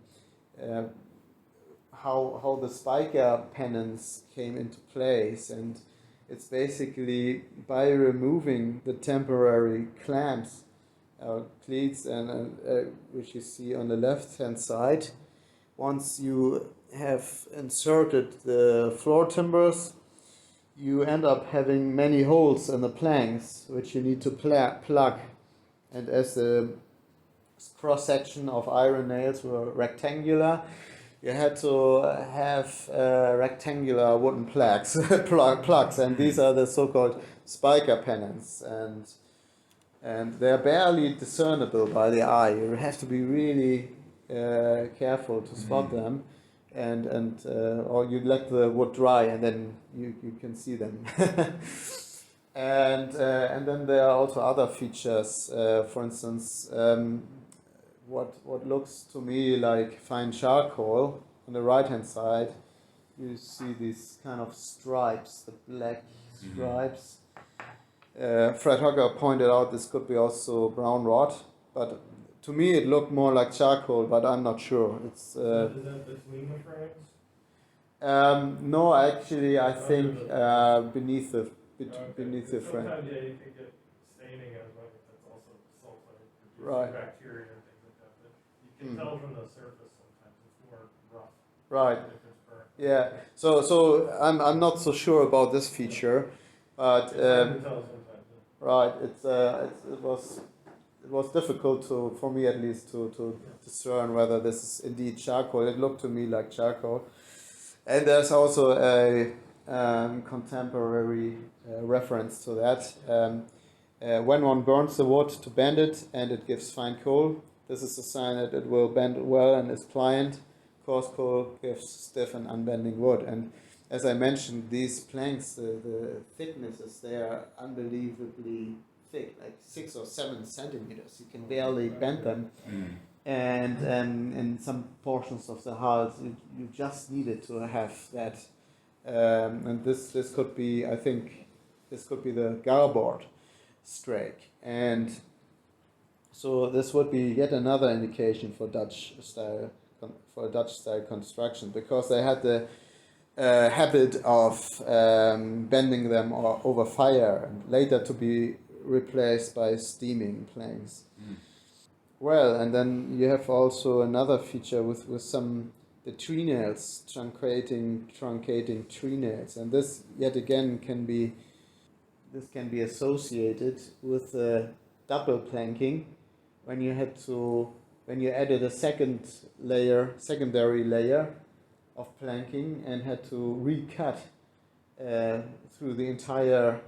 S2: how the spiker pennants came into place, and it's basically by removing the temporary clamps, cleats, and which you see on the left hand side. Once you have inserted the floor timbers, you end up having many holes in the planks, which you need to plug. And as the cross section of iron nails were rectangular, you had to have rectangular wooden plugs, and these are the so-called spiker pennants, and they're barely discernible by the eye. You have to be really careful to spot them, and or you let the wood dry, and then you can see them. And then there are also other features. For instance, what looks to me like fine charcoal on the right hand side, you see these kind of stripes, the black stripes. Fred Hogger pointed out this could be also brown rot, but to me it looked more like charcoal, but I'm not sure. It's
S3: Is that between the frames?
S2: no, actually I think beneath the frame.
S3: Sometimes, yeah, you could get staining as well, but that's also sulfite,
S2: Right.
S3: bacteria and things like that. But you can tell from the surface sometimes it's more rough.
S2: Right.
S3: If it's burnt.
S2: Yeah. So I'm not so sure about this feature, but
S3: It's hard to tell sometimes.
S2: right. It was difficult for me at least to discern whether this is indeed charcoal. It looked to me like charcoal, and there's also a contemporary reference to that. When one burns the wood to bend it and it gives fine coal, this is a sign that it will bend well and is pliant. Coarse coal gives stiff and unbending wood. And as I mentioned, these planks, the thicknesses, they are unbelievably thick, like 6 or 7 centimeters. You can barely bend them. and in some portions of the hull you just needed to have that, and this could be, I think, this could be the garboard strake, and so this would be yet another indication for Dutch style construction, because they had the habit of bending them over fire and later to be replaced by steaming planks. Well, and then you have also another feature with some the trenails, truncating trenails, and this yet again can be associated with double planking when you added a secondary layer of planking and had to recut through the entire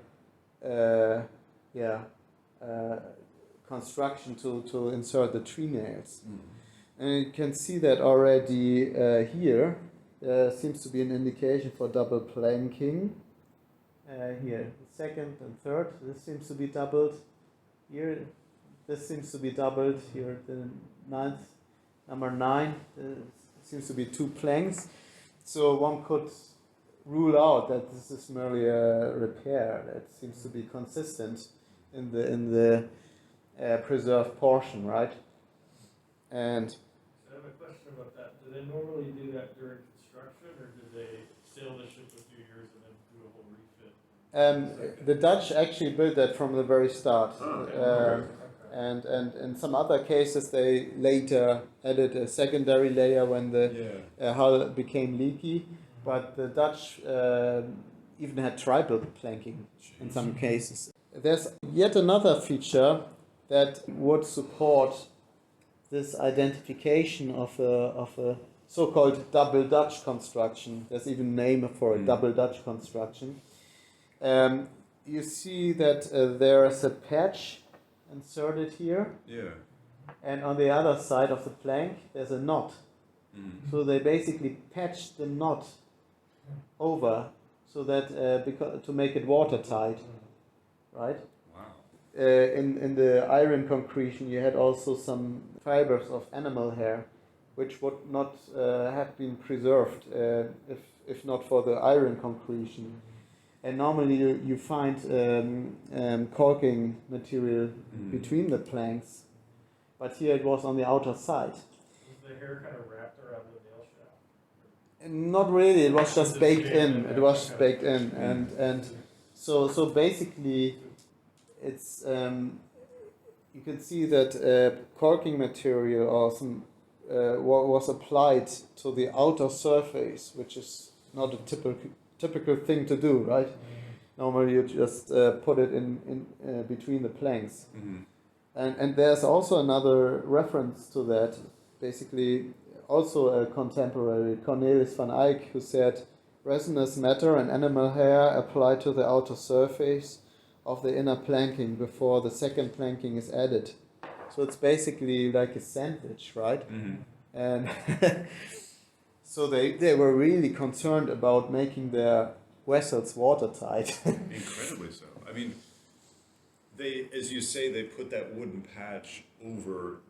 S2: construction to insert the trenails. And you can see that already here. There seems to be an indication for double planking. Here, second and third, this seems to be doubled. Here, this seems to be doubled. Here, the number 9, seems to be 2 planks. So one could rule out that this is merely a repair that seems to be consistent in the preserved portion, right? And
S3: I have a question about that. Do they normally do that during construction, or do they sail the ship a few years and then do a whole refit?
S2: the Dutch actually built that from the very start. And in some other cases, they later added a secondary layer when the hull became leaky. But the Dutch even had triple planking in some cases. There's yet another feature that would support this identification of a so-called double Dutch construction. There's even a name for a double Dutch construction. You see that there is a patch inserted here, and on the other side of the plank there's a knot. So they basically patched the knot over so that to make it watertight, right?
S1: Wow.
S2: In the iron concretion, you had also some fibers of animal hair, which would not have been preserved if not for the iron concretion. And normally you find caulking material between the planks, but here it was on the outer side.
S3: Was the hair kind of wrapped around the nail shaft?
S2: Not really. It was just baked in. It was baked in, and so basically, it's you can see that caulking material or some was applied to the outer surface, which is not a typical thing to do, right? Normally you just put it in between the planks. And there's also another reference to that, basically also a contemporary, Cornelis van Eyck, who said, resinous matter and animal hair applied to the outer surface of the inner planking before the second planking is added. So it's basically like a sandwich, right? And so they were really concerned about making their vessels watertight.
S1: Incredibly so. I mean, they, as you say, they put that wooden patch over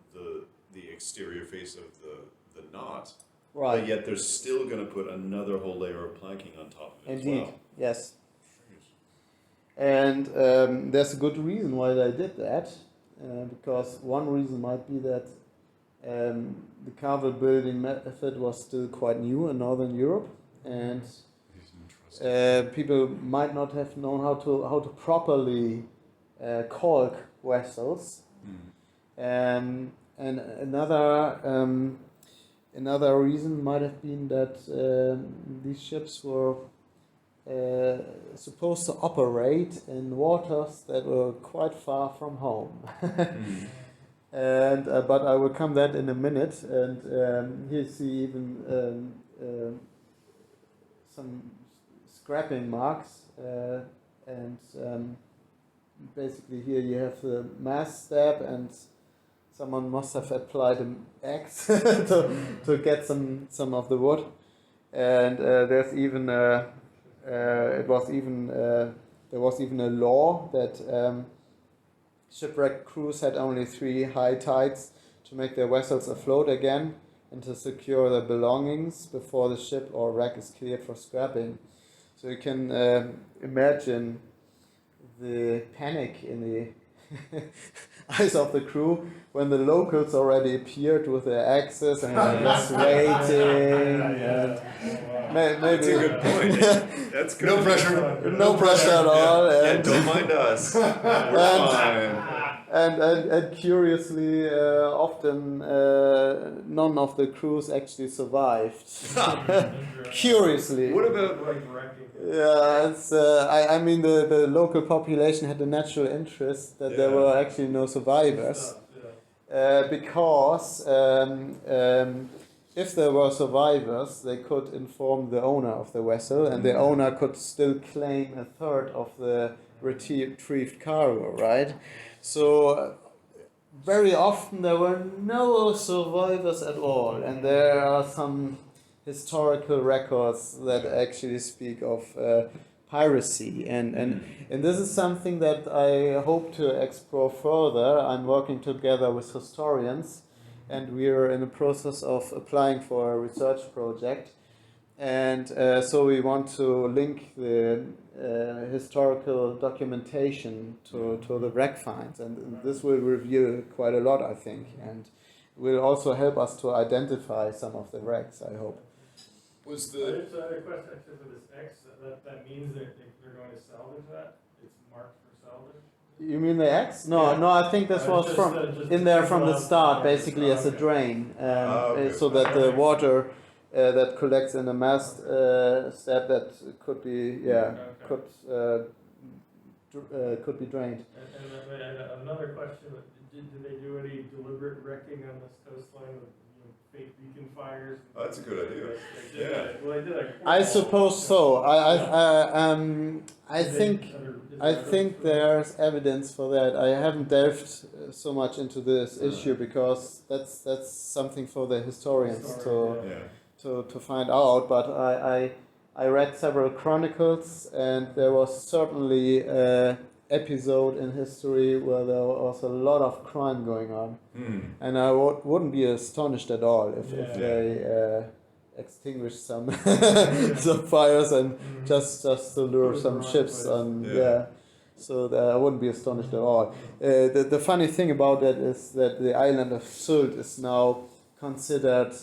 S1: the exterior face of the knot.
S2: Right.
S1: But yet they're still going to put another whole layer of planking on top of it.
S2: Indeed,
S1: as well.
S2: yes. And there's a good reason why they did that, because one reason might be that the carvel building method was still quite new in Northern Europe, and people might not have known how to properly caulk vessels. And another reason might have been that these ships were supposed to operate in waters that were quite far from home. And but I will come that in a minute. And here you see even some scrapping marks, and basically here you have the mast stab, and someone must have applied an axe to get some of the wood. And there's even there was even a law that shipwreck crews had only 3 high tides to make their vessels afloat again and to secure their belongings before the ship or wreck is cleared for scrapping. So you can imagine the panic in the eyes of the crew when the locals already appeared with their axes and were just waiting. Maybe
S1: That's a good point. That's good.
S4: No pressure.
S2: No pressure at all.
S1: Yeah,
S2: And,
S1: don't mind us. We're fine.
S2: and curiously, often none of the crews actually survived. Curiously.
S1: What about
S2: Yeah, it's. I mean, the local population had a natural interest that there were actually no survivors, because if there were survivors, they could inform the owner of the vessel, and the owner could still claim a third of the retrieved cargo, right? So very often there were no survivors at all, and there are some historical records that actually speak of piracy, and this is something that I hope to explore further. I'm working together with historians, and we are in the process of applying for a research project, and so we want to link the historical documentation to the wreck finds, and this will reveal quite a lot, I think, and will also help us to identify some of the wrecks, I hope.
S1: Was
S3: I just had a question actually for this X. That means that they're going to salvage that? It's marked for salvage?
S2: You mean the X? No, I think this was in there from the start, basically as a drain, so that the water that collects in the mast step that could be could be drained.
S3: And another question: did they do any deliberate wrecking on this coastline with fake beacon fires?
S1: Oh, that's a good idea.
S3: Well, they did.
S2: I suppose so. I think there's evidence for that. I haven't delved so much into this issue because that's something for the historians to find out. But I read several chronicles, and there was certainly an episode in history where there was a lot of crime going on, and I wouldn't be astonished at all if they extinguished some some fires and just to lure some ships on. So I wouldn't be astonished at all. The funny thing about that is that the island of Sylt is now considered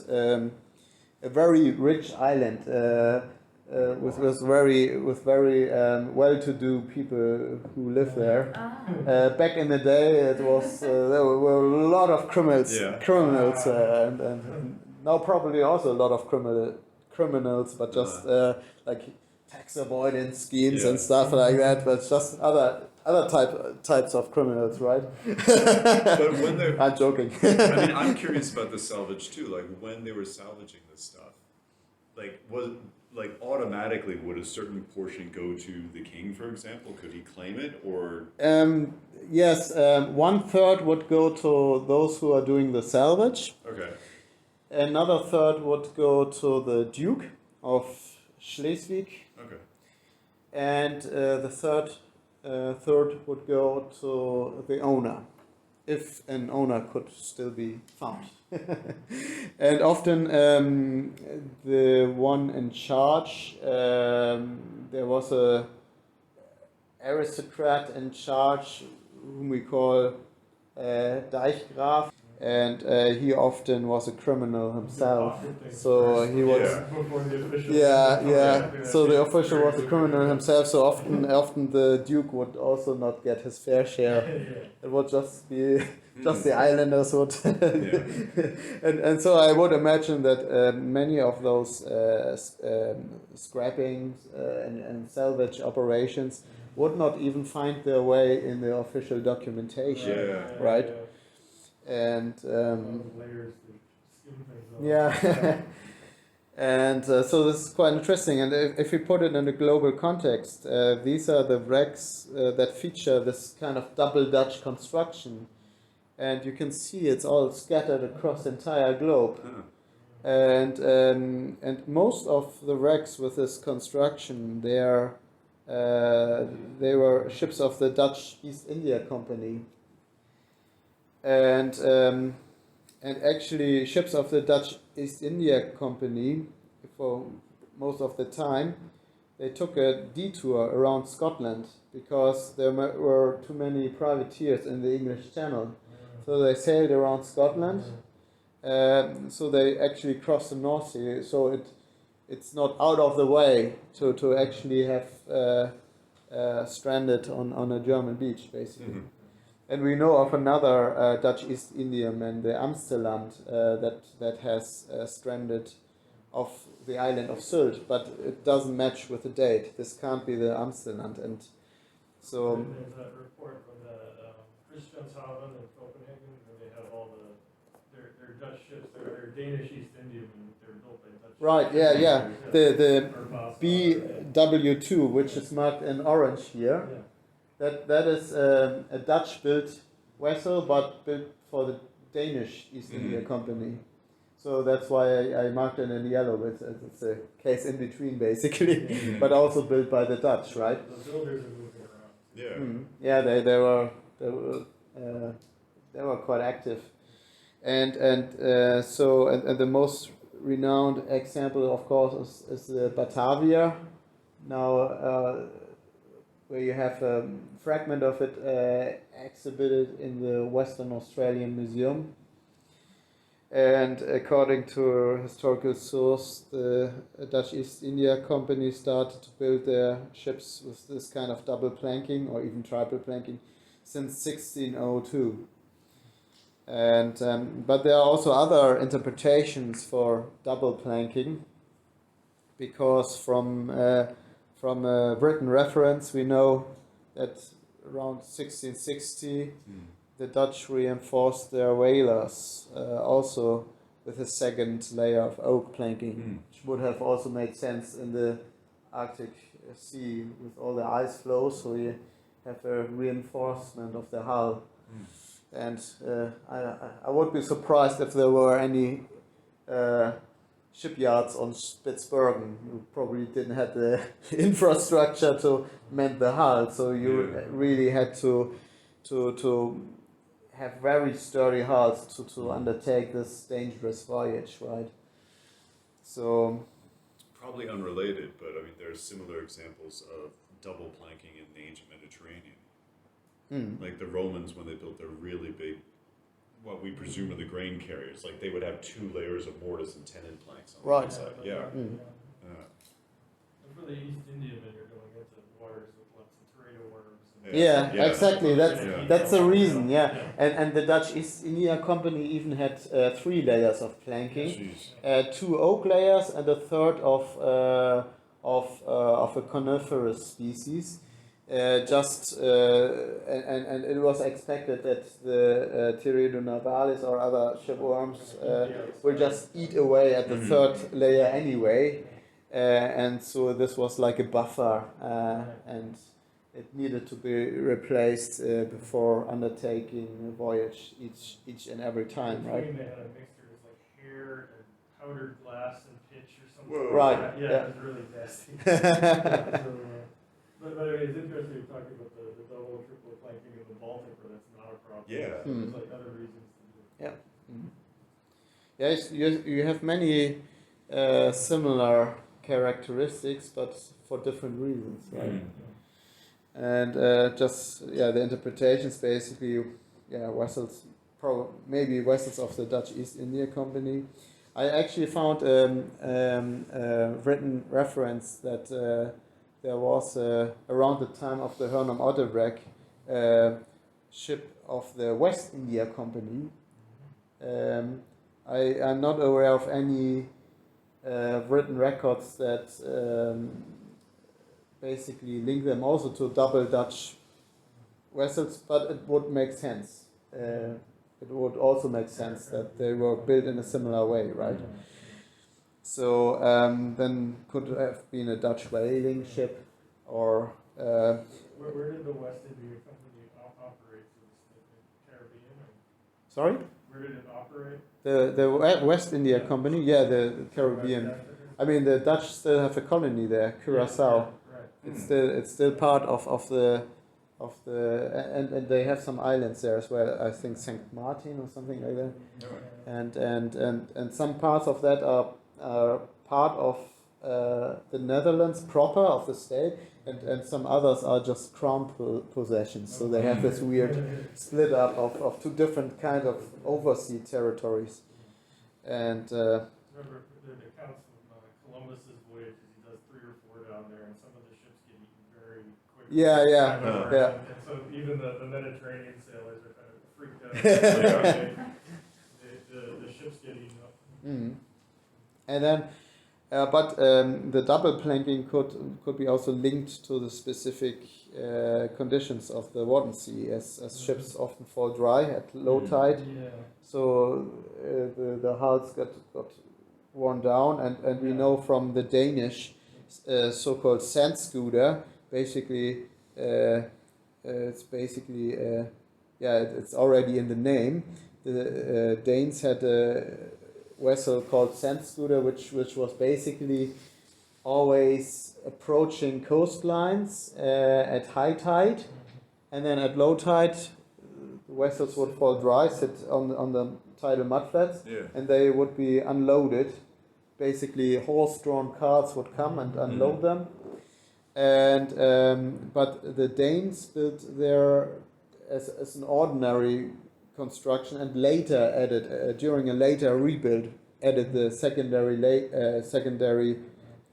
S2: a very rich island with very well-to-do people who live there. Back in the day, it was there were a lot of criminals, and now probably also a lot of criminals, but just like tax avoidance schemes and stuff like that. But just other types of criminals, right?
S1: But when they're,
S2: I'm joking.
S1: I mean, I'm curious about the salvage too. Like when they were salvaging this stuff, automatically would a certain portion go to the king, for example? Could he claim it, or?
S2: Yes, 1/3 would go to those who are doing the salvage.
S1: Okay.
S2: Another third would go to the Duke of Schleswig.
S1: Okay.
S2: And the third would go to the owner, if an owner could still be found. And often the one in charge, there was a aristocrat in charge whom we call Deichgraf, and he often was a criminal himself. So he was, So the official was a criminal himself. So often the Duke would also not get his fair share. It would just be the islanders would. And so I would imagine that many of those scrapping and salvage operations would not even find their way in the official documentation, right? And and so this is quite interesting. And if we put it in a global context, these are the wrecks that feature this kind of double Dutch construction, and you can see it's all scattered across the entire globe. And most of the wrecks with this construction, they were ships of the Dutch East India Company. And And actually, ships of the Dutch East India Company, for most of the time, they took a detour around Scotland because there were too many privateers in the English Channel. So they sailed around Scotland. So they actually crossed the North Sea. So it's not out of the way to actually have stranded on a German beach, basically. Mm-hmm. And we know of another Dutch East Indiaman, the Amsterdam, that has stranded off the island of Sylt, but it doesn't match with the date. This can't be the Amsterdam, and so.
S3: There's that report from the Frisian in Copenhagen, where they have all their Dutch ships. They're Danish East Indiamen. They're built by Dutch.
S2: Right. Yeah. The BW2, which is marked in orange here. Yeah. That is a Dutch-built vessel, but built for the Danish East India Company. So that's why I marked it in yellow. It's a case in between, basically, but also built by the Dutch, right?
S3: The builders are moving around.
S1: Yeah.
S2: Yeah, they were quite active, and the most renowned example, of course, is the Batavia. Now. Where you have a fragment of it exhibited in the Western Australian Museum. And according to a historical source, the Dutch East India Company started to build their ships with this kind of double planking or even triple planking since 1602. And but there are also other interpretations for double planking, because from a written reference, we know that around 1660, the Dutch reinforced their whalers also with a second layer of oak planking, which would have also made sense in the Arctic Sea with all the ice flows, so you have a reinforcement of the hull. And I would be surprised if there were any shipyards on Spitsbergen who probably didn't have the infrastructure to mend the hull, so you really had to have very sturdy hulls to undertake this dangerous voyage, right? So
S1: probably unrelated, but I mean there's similar examples of double planking in the ancient Mediterranean. Like the Romans, when they built their really big, what we presume are the grain carriers, like they would have 2 layers of mortise and tenon planks on the inside. Yeah.
S3: And for the East Indiamen, you're going into waters with lots of teredo worms.
S2: Exactly. That's the reason. And the Dutch East India Company even had 3 layers of planking, 2 oak layers and a third of a coniferous species. And it was expected that the Teredo navalis or other shipworms will just eat away at the third layer anyway, and so this was like a buffer, and it needed to be replaced before undertaking a voyage each and every time, right?
S3: They had a mixture of like hair and powdered glass and pitch or something.
S1: Whoa.
S2: Right.
S3: Yeah, it was really nasty. But I mean, it's interesting you're talking about the double and triple planking in the Baltic, where that's not a problem.
S1: Yeah.
S3: There's like other reasons to do it.
S2: Yes, you have many similar characteristics, but for different reasons, right? And the interpretations basically, vessels, maybe vessels of the Dutch East India Company. I actually found a written reference that there was, around the time of the Hörnum Odde wreck, ship of the West India Company. I am not aware of any written records that basically link them also to double Dutch vessels, but it would make sense. It would also make sense that they were built in a similar way, right? So then could have been a Dutch whaling ship, or
S3: where did the West India Company operate? The Caribbean?
S2: Sorry?
S3: Where did it operate?
S2: The West India Company, the Caribbean. I mean, the Dutch still have a colony there, Curacao.
S3: Right.
S2: It's still part of the and they have some islands there as well. I think Saint Martin or something like that. And some parts of that are part of the Netherlands proper of the state, and some others are just crown possessions. So they have this weird split up of two different kind of overseas territories. And
S3: remember the accounts of Columbus's voyages, he does 3 or 4 down there, and some of the ships get eaten very quickly.
S2: Yeah.
S3: And so even the Mediterranean sailors are kind of freaked out. the ships get eaten up.
S2: Mm. And then, the double planking could be also linked to the specific conditions of the Wadden Sea, as ships often fall dry at low tide.
S3: Yeah.
S2: So the hulls got worn down, and we know from the Danish so-called sand scooter, basically it's already in the name. The Danes had a vessel called sand scooter, which was basically always approaching coastlines at high tide, and then at low tide the vessels would fall dry, sit on the tidal mudflats, and they would be unloaded. Basically, horse-drawn carts would come and unload them. And but the Danes built there as an ordinary construction, and later added during a later rebuild added the secondary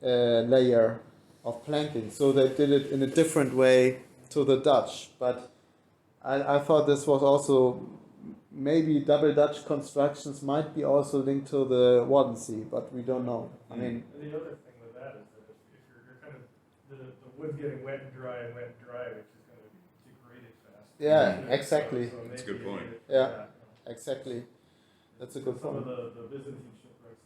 S2: layer of planking. So they did it in a different way to the Dutch. But I thought this was also maybe double Dutch constructions might be also linked to the Wadden Sea, but we don't know. I mean,
S3: and the other thing with that is that if you're kind of the wood's getting wet and dry, which is going to degrade it fast.
S2: yeah, exactly.
S3: So
S1: That's a good point.
S2: Yeah. Exactly. That's a good
S3: Some
S2: point.
S3: of the Byzantine shipwrecks,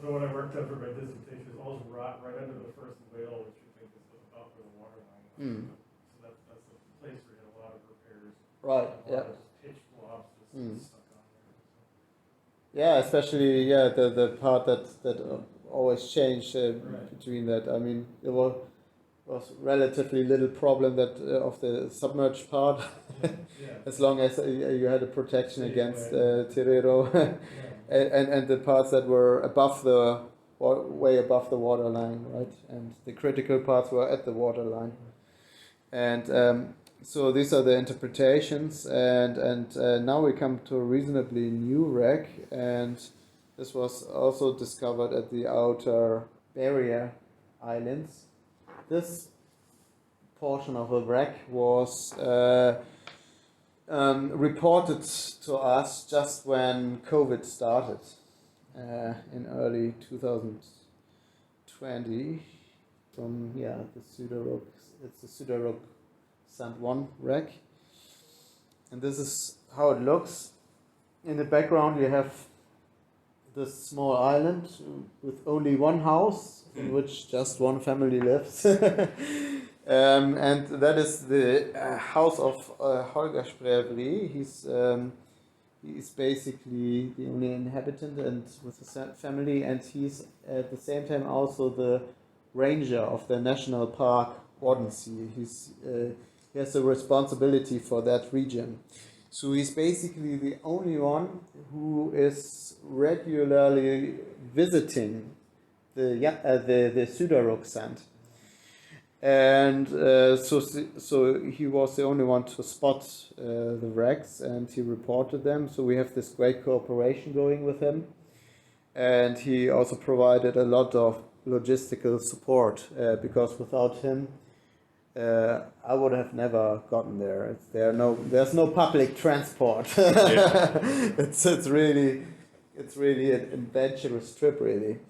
S3: the one I worked on for my dissertation is always rot right under the first whale, which you think is about where the water line is.
S2: Mm.
S3: So that's the place where you had a lot of repairs.
S2: Right.
S3: A
S2: Yeah.
S3: lot of pitch blobs just stuck on there.
S2: Yeah. Especially the part that always changed between that. I mean, there was relatively little problem that of the submerged part, as long as you had a protection against Tirero, and the parts that were way above the waterline, right? And the critical parts were at the waterline. And so these are the interpretations, and now we come to a reasonably new wreck, and this was also discovered at the outer barrier islands. This portion of the wreck was reported to us just when COVID started in early 2020 from the it's the Süderoogsand 1 wreck, and this is how it looks. In the background you have this small island with only one house in which just one family lives. And that is the house of Holger Sprevli. He's basically the only inhabitant and with his family, and he's at the same time also the ranger of the national park Wadden Sea. He has a responsibility for that region. So he's basically the only one who is regularly visiting the Süderoogsand. And so he was the only one to spot the wrecks, and he reported them. So we have this great cooperation going with him, and he also provided a lot of logistical support because without him, I would have never gotten there. There's no public transport. It's really an adventurous trip, really,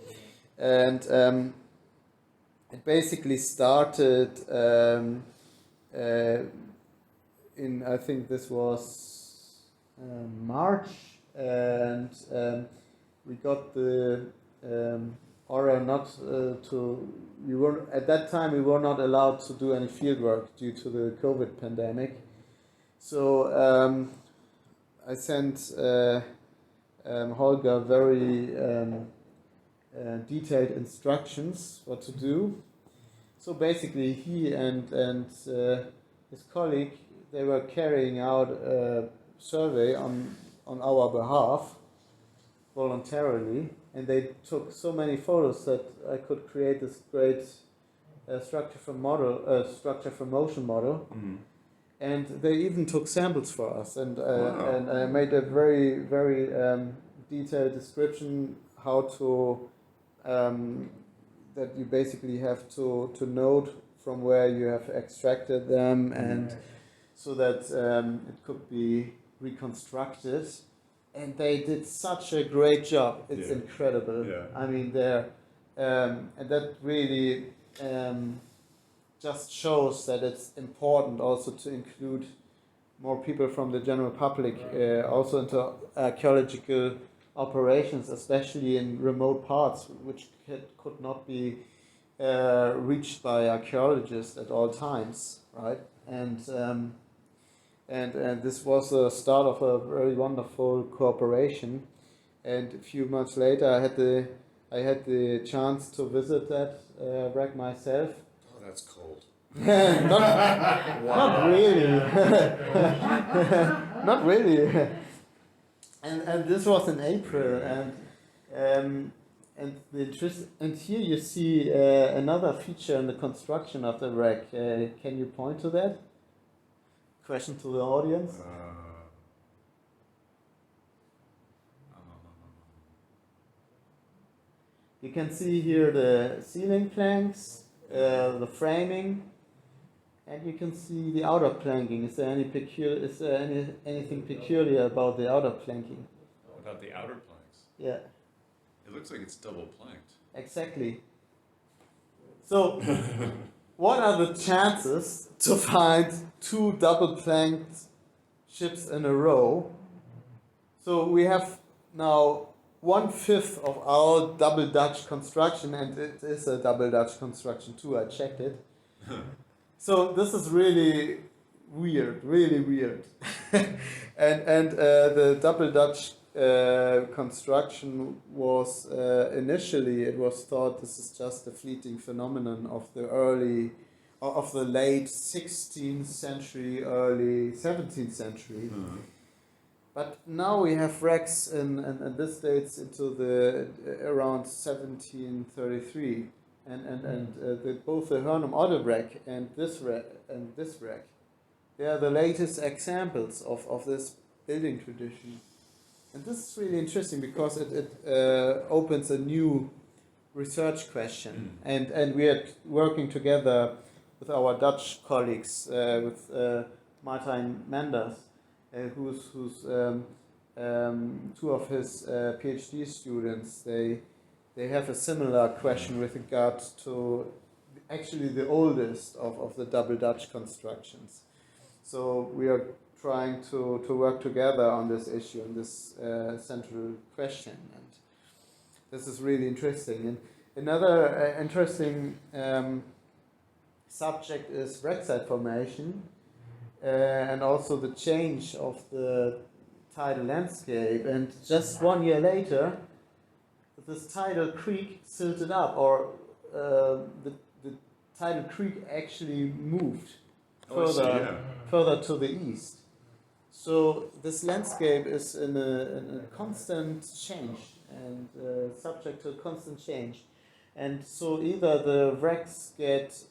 S2: and. It basically started in, I think this was March, and we got the order not at that time we were not allowed to do any field work due to the COVID pandemic. So I sent Holger very detailed instructions what to do, So basically, he and his colleague, they were carrying out a survey on our behalf voluntarily, and they took so many photos that I could create this great structure from motion model.
S1: Mm-hmm.
S2: And they even took samples for us, and
S1: Wow.
S2: and I made a very very detailed description how to that you basically have to note from where you have extracted them, and so that it could be reconstructed. And they did such a great job. It's incredible.
S1: Yeah.
S2: I mean, and that really just shows that it's important also to include more people from the general public also into archaeological operations, especially in remote parts which could not be reached by archaeologists at all times, right? And this was the start of a very wonderful cooperation. And a few months later, I had the chance to visit that wreck myself.
S1: Oh, that's cold.
S2: Not really. Not really. And this was in April, and here you see another feature in the construction of the wreck. Can you point to that? Question to the audience. You can see here the ceiling planks, the framing, and you can see the outer planking. Is there anything peculiar about the outer planking?
S1: About the outer planks?
S2: Yeah.
S1: It looks like it's double planked.
S2: Exactly. So, what are the chances to find two double planked ships in a row? So we have now 1/5 of our double Dutch construction, and it is a double Dutch construction too. I checked it. So this is really weird, really weird. and the double Dutch construction was initially it was thought this is just a fleeting phenomenon of the late 16th century, early 17th century.
S1: Mm-hmm.
S2: But now we have wrecks and this dates into the around 1733, and both the Hörnum Odde wreck and this wreck, they are the latest examples of this building tradition. And this is really interesting because it opens a new research question. And we are working together with our Dutch colleagues, with Maritime Manders, who's two of his PhD students. They have a similar question with regard to actually the oldest of the double Dutch constructions. So we are trying to work together on this issue, on this central question, and this is really interesting. And another interesting subject is wrecksite formation, and also the change of the tidal landscape. And just 1 year later, this tidal creek silted up, or the tidal creek actually moved further to the east. So this landscape is in a constant change and subject to constant change. And so either the wrecks get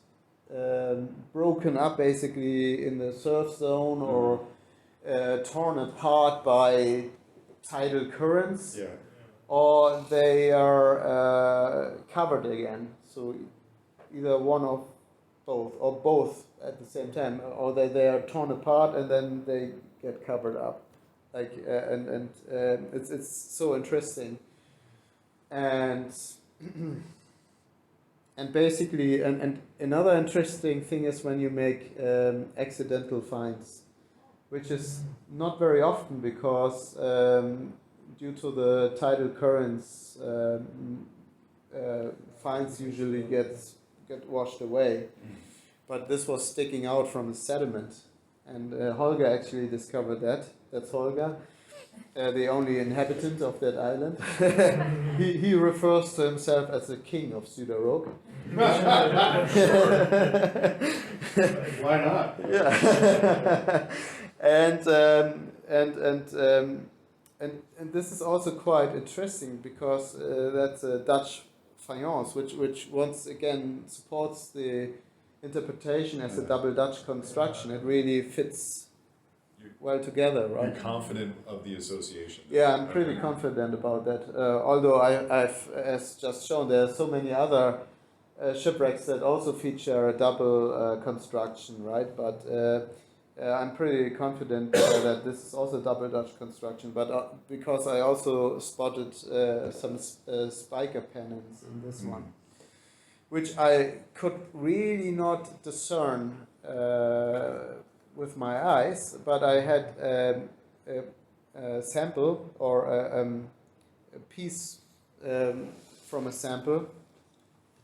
S2: broken up basically in the surf zone, or torn apart by tidal currents, or they are covered again. So either one of both, or both at the same time, or they are torn apart and then they get covered up, it's so interesting, and basically, and another interesting thing is when you make accidental finds, which is not very often because due to the tidal currents, finds usually get washed away. But this was sticking out from the sediment, and Holger actually discovered that. That's Holger. the only inhabitant of that island. He refers to himself as the king of Süderoog.
S4: Why not?
S2: Yeah. And this is also quite interesting because that's a Dutch faience, which once again supports the interpretation as a double Dutch construction. It really fits well together, right?
S1: You're confident of the association.
S2: Yeah, I'm pretty confident about that. Although I've, as just shown, there are so many other shipwrecks that also feature a double construction, right? But I'm pretty confident that this is also a double Dutch construction. But because I also spotted some spiker pennants in this one, which I could really not discern with my eyes, but I had a sample or a piece from a sample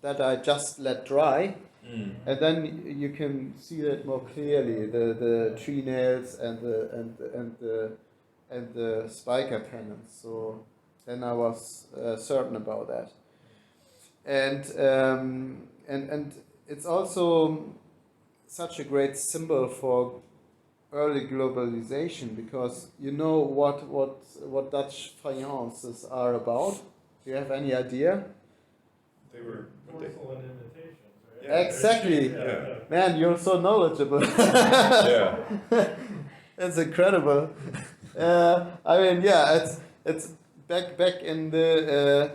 S2: that I just let dry, and then you can see that more clearly, the tree nails and the spiker pennants. So then I was certain about that, and it's also such a great symbol for early globalization, because you know what Dutch faiences are about. Do you have any idea?
S1: They were
S3: Porcelain imitations, right?
S1: Yeah,
S2: Exactly.
S1: Yeah.
S2: Man, you're so knowledgeable.
S1: Yeah.
S2: It's incredible. I mean, yeah, it's back in the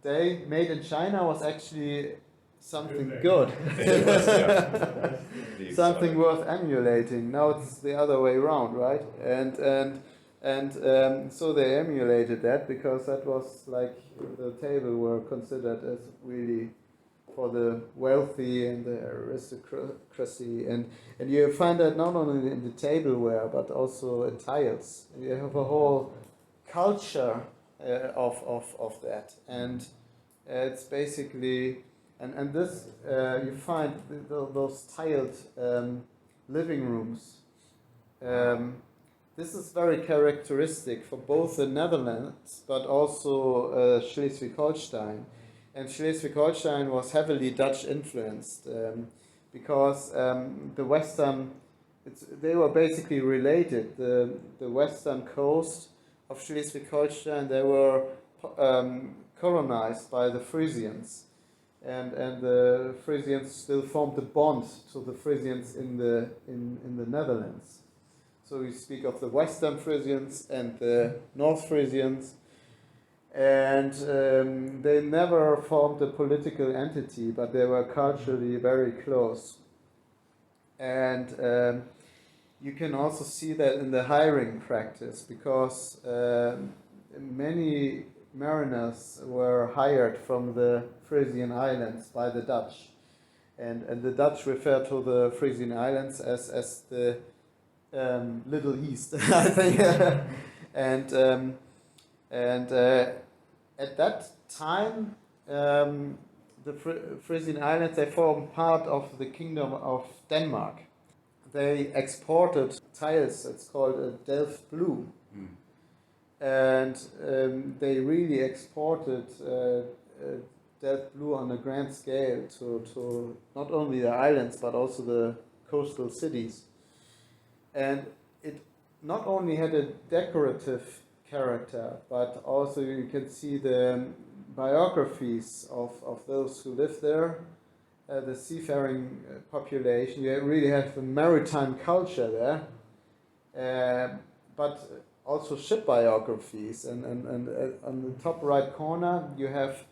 S2: day. Made in China was actually something good.
S1: It was, yeah.
S2: Something worth emulating. Now it's the other way around, right? And so they emulated that because that was like the table were considered as really for the wealthy and the aristocracy, and you find that not only in the tableware but also in tiles. You have a whole culture of that, and it's basically. And this, you find those tiled living rooms. This is very characteristic for both the Netherlands, but also Schleswig-Holstein. And Schleswig-Holstein was heavily Dutch influenced because the western, they were basically related. The western coast of Schleswig-Holstein, they were colonized by the Frisians. And the Frisians still formed a bond to the Frisians in the Netherlands. So we speak of the Western Frisians and the North Frisians, and they never formed a political entity, but they were culturally very close. And you can also see that in the hiring practice, because many mariners were hired from the Frisian Islands by the Dutch, and the Dutch refer to the Frisian Islands as the Little East, I think. and at that time, the Frisian Islands, they formed part of the Kingdom of Denmark. They exported tiles. It's called Delft Blue. And they really exported Delft Blue on a grand scale to not only the islands but also the coastal cities. And it not only had a decorative character, but also you can see the biographies of those who lived there, the seafaring population. You really have a maritime culture there, but also ship biographies, and on the top right corner you have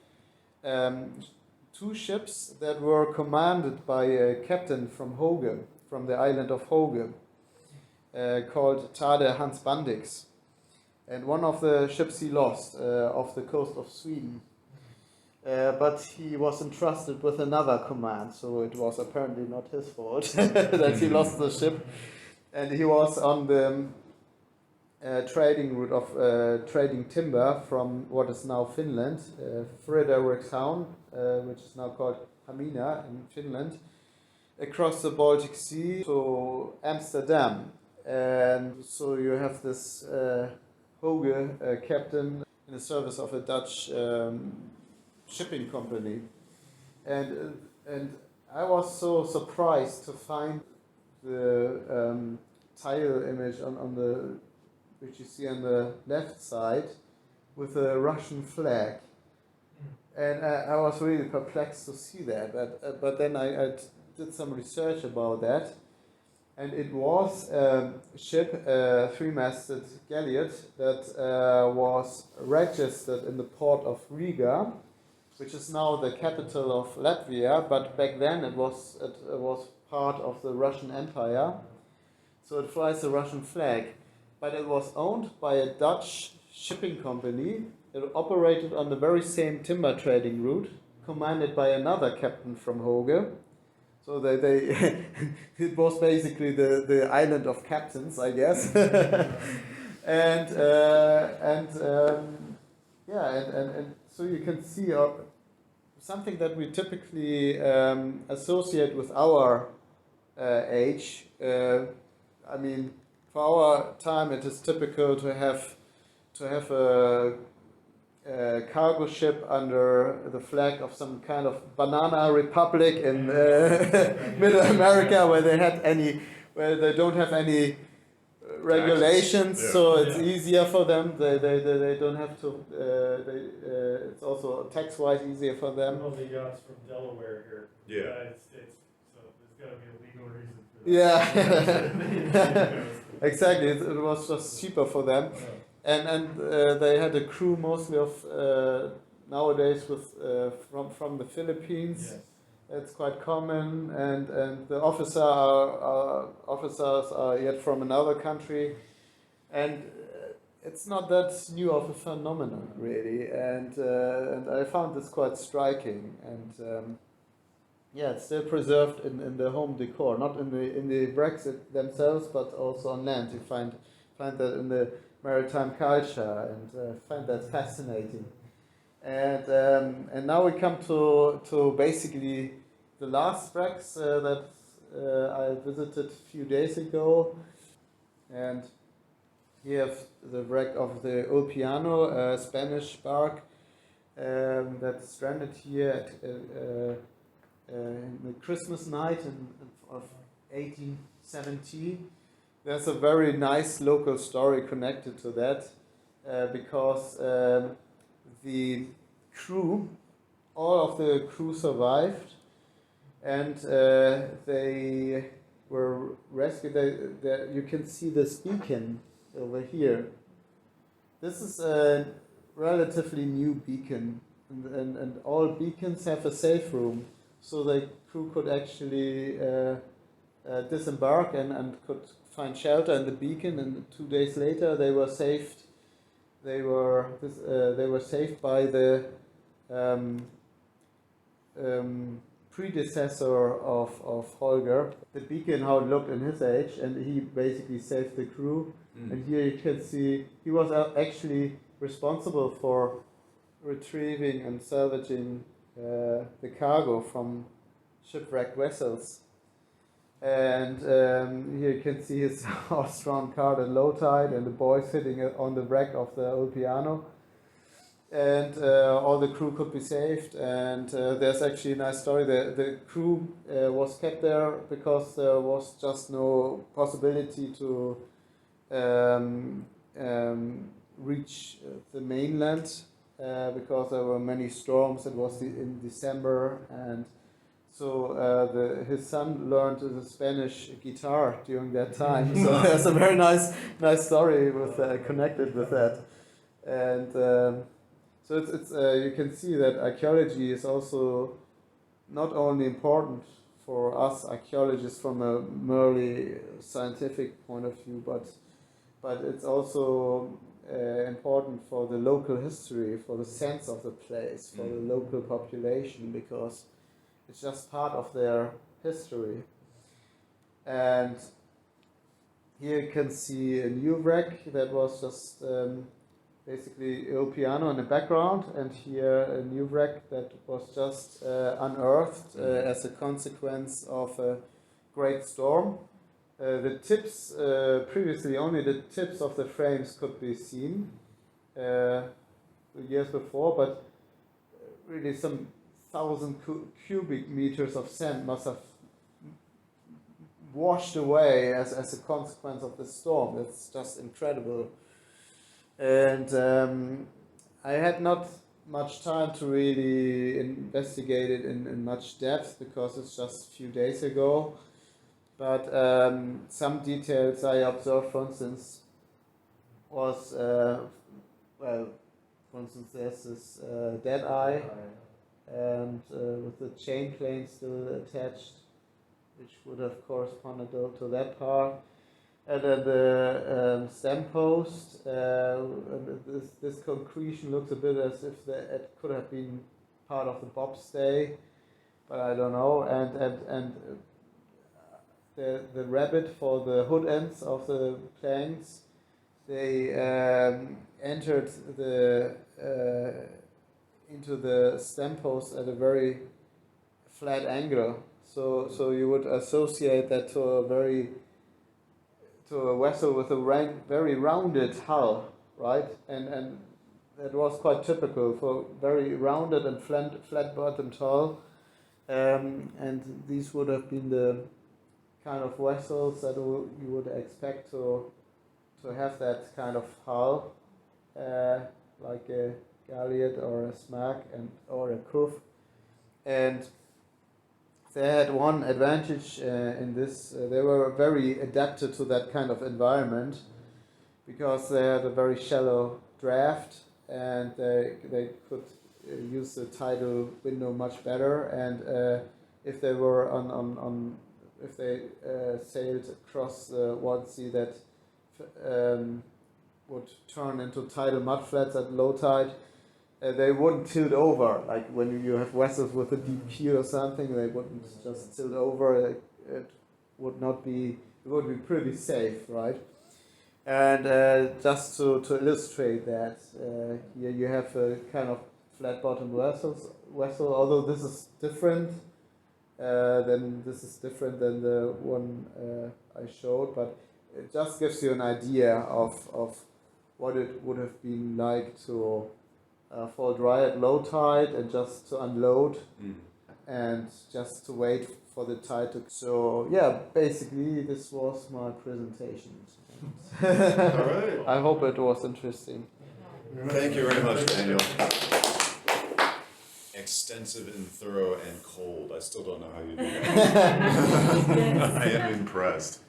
S2: two ships that were commanded by a captain from Hoge, from the island of Hoge, called Tade Hans Bandix, and one of the ships he lost off the coast of Sweden, but he was entrusted with another command, so it was apparently not his fault that he lost the ship, and he was on the trading route of trading timber from what is now Finland, Frederikshavn, which is now called Hamina in Finland, across the Baltic Sea to Amsterdam. And so you have this Hoge, captain in the service of a Dutch shipping company. And I was so surprised to find the tile image on the, which you see on the left side, with a Russian flag. And I was really perplexed to see that, but then I did some research about that, and it was a ship, a three-masted galleot, that was registered in the port of Riga, which is now the capital of Latvia, but back then it was part of the Russian Empire, so it flies a Russian flag. But it was owned by a Dutch shipping company. It operated on the very same timber trading route, commanded by another captain from Hoge. So they it was basically the island of captains, I guess. and so you can see something that we typically associate with our age. I mean, for our time, it is typical to have a cargo ship under the flag of some kind of banana republic in Middle America, where they don't have any regulations,
S1: yeah.
S2: so it's easier for them. They don't have to. It's also tax-wise easier for them.
S3: All the yachts from Delaware here, in the
S1: Yeah.
S3: United States, so there's got to be a legal reason for that.
S2: Yeah, exactly. It was just cheaper for them. And they had a crew mostly of nowadays with from the Philippines.
S3: Yes.
S2: It's quite common, and the officers are yet from another country, and it's not that new of a phenomenon really. And I found this quite striking, and yeah, it's still preserved in the home decor, not in the wrecks themselves, but also on land. You find that in the maritime culture, and find that fascinating. And now we come to basically the last wrecks that I visited a few days ago, and here have the wreck of the Ulpiano, a Spanish bark that stranded here in the Christmas night of 1870. There's a very nice local story connected to that, because the crew, all of the crew survived, and they were rescued. You can see this beacon over here. This is a relatively new beacon, and all beacons have a safe room, so the crew could actually disembark and could find shelter in the beacon, and 2 days later they were saved. They were saved by the predecessor of Holger. The beacon, how it looked in his age, and he basically saved the crew. And here you can see he was actually responsible for retrieving and salvaging the cargo from shipwrecked vessels. And here you can see his horse-drawn cart at low tide, and the boy sitting on the wreck of the Ulpiano. And all the crew could be saved. And there's actually a nice story. The crew was kept there because there was just no possibility to reach the mainland because there were many storms. It was in December, and so his son learned the Spanish guitar during that time. So there's a very nice story with connected with that. And so it's you can see that archaeology is also not only important for us archaeologists from a merely scientific point of view, but it's also important for the local history, for the sense of the place, for the local population, because it's just part of their history. And here you can see a new wreck that was just basically Ulpiano in the background, and here a new wreck that was just unearthed as a consequence of a great storm The tips, previously only the tips of the frames could be seen the years before, but really some 1,000 cubic meters of sand must have washed away as a consequence of the storm. It's just incredible. And I had not much time to really investigate it in much depth because it's just a few days ago. But some details I observed, for instance, was, well, for instance, there's this dead eye and with the chain plane still attached, which would have corresponded to that part. And then the stem post, this concretion looks a bit as if it could have been part of the bobstay, but I don't know. And the rabbet for the hood ends of the planks, they entered into the stem post at a very flat angle. So you would associate that to a vessel with a very rounded hull, right? And that was quite typical for very rounded and flat bottomed hull. And these would have been the kind of vessels that you would expect to have that kind of hull, like a galliot or a smack or a kuf. And they had one advantage in this, they were very adapted to that kind of environment because they had a very shallow draft and they could use the tidal window much better. And if they were if they sailed across the Wadden Sea that would turn into tidal mudflats at low tide, they wouldn't tilt over. Like when you have vessels with a deep keel or something, they wouldn't just tilt over. It would be pretty safe, right? And just to illustrate that, here you have a kind of flat-bottomed vessel. Although this is different, than the one I showed, but it just gives you an idea of what it would have been like to fall dry at low tide and just to unload and just to wait for the tide to. So yeah, basically this was my presentation.
S1: All right.
S2: I hope it was interesting.
S1: Thank you very much, Daniel. Extensive and thorough and cold. I still don't know how you do that. I am impressed.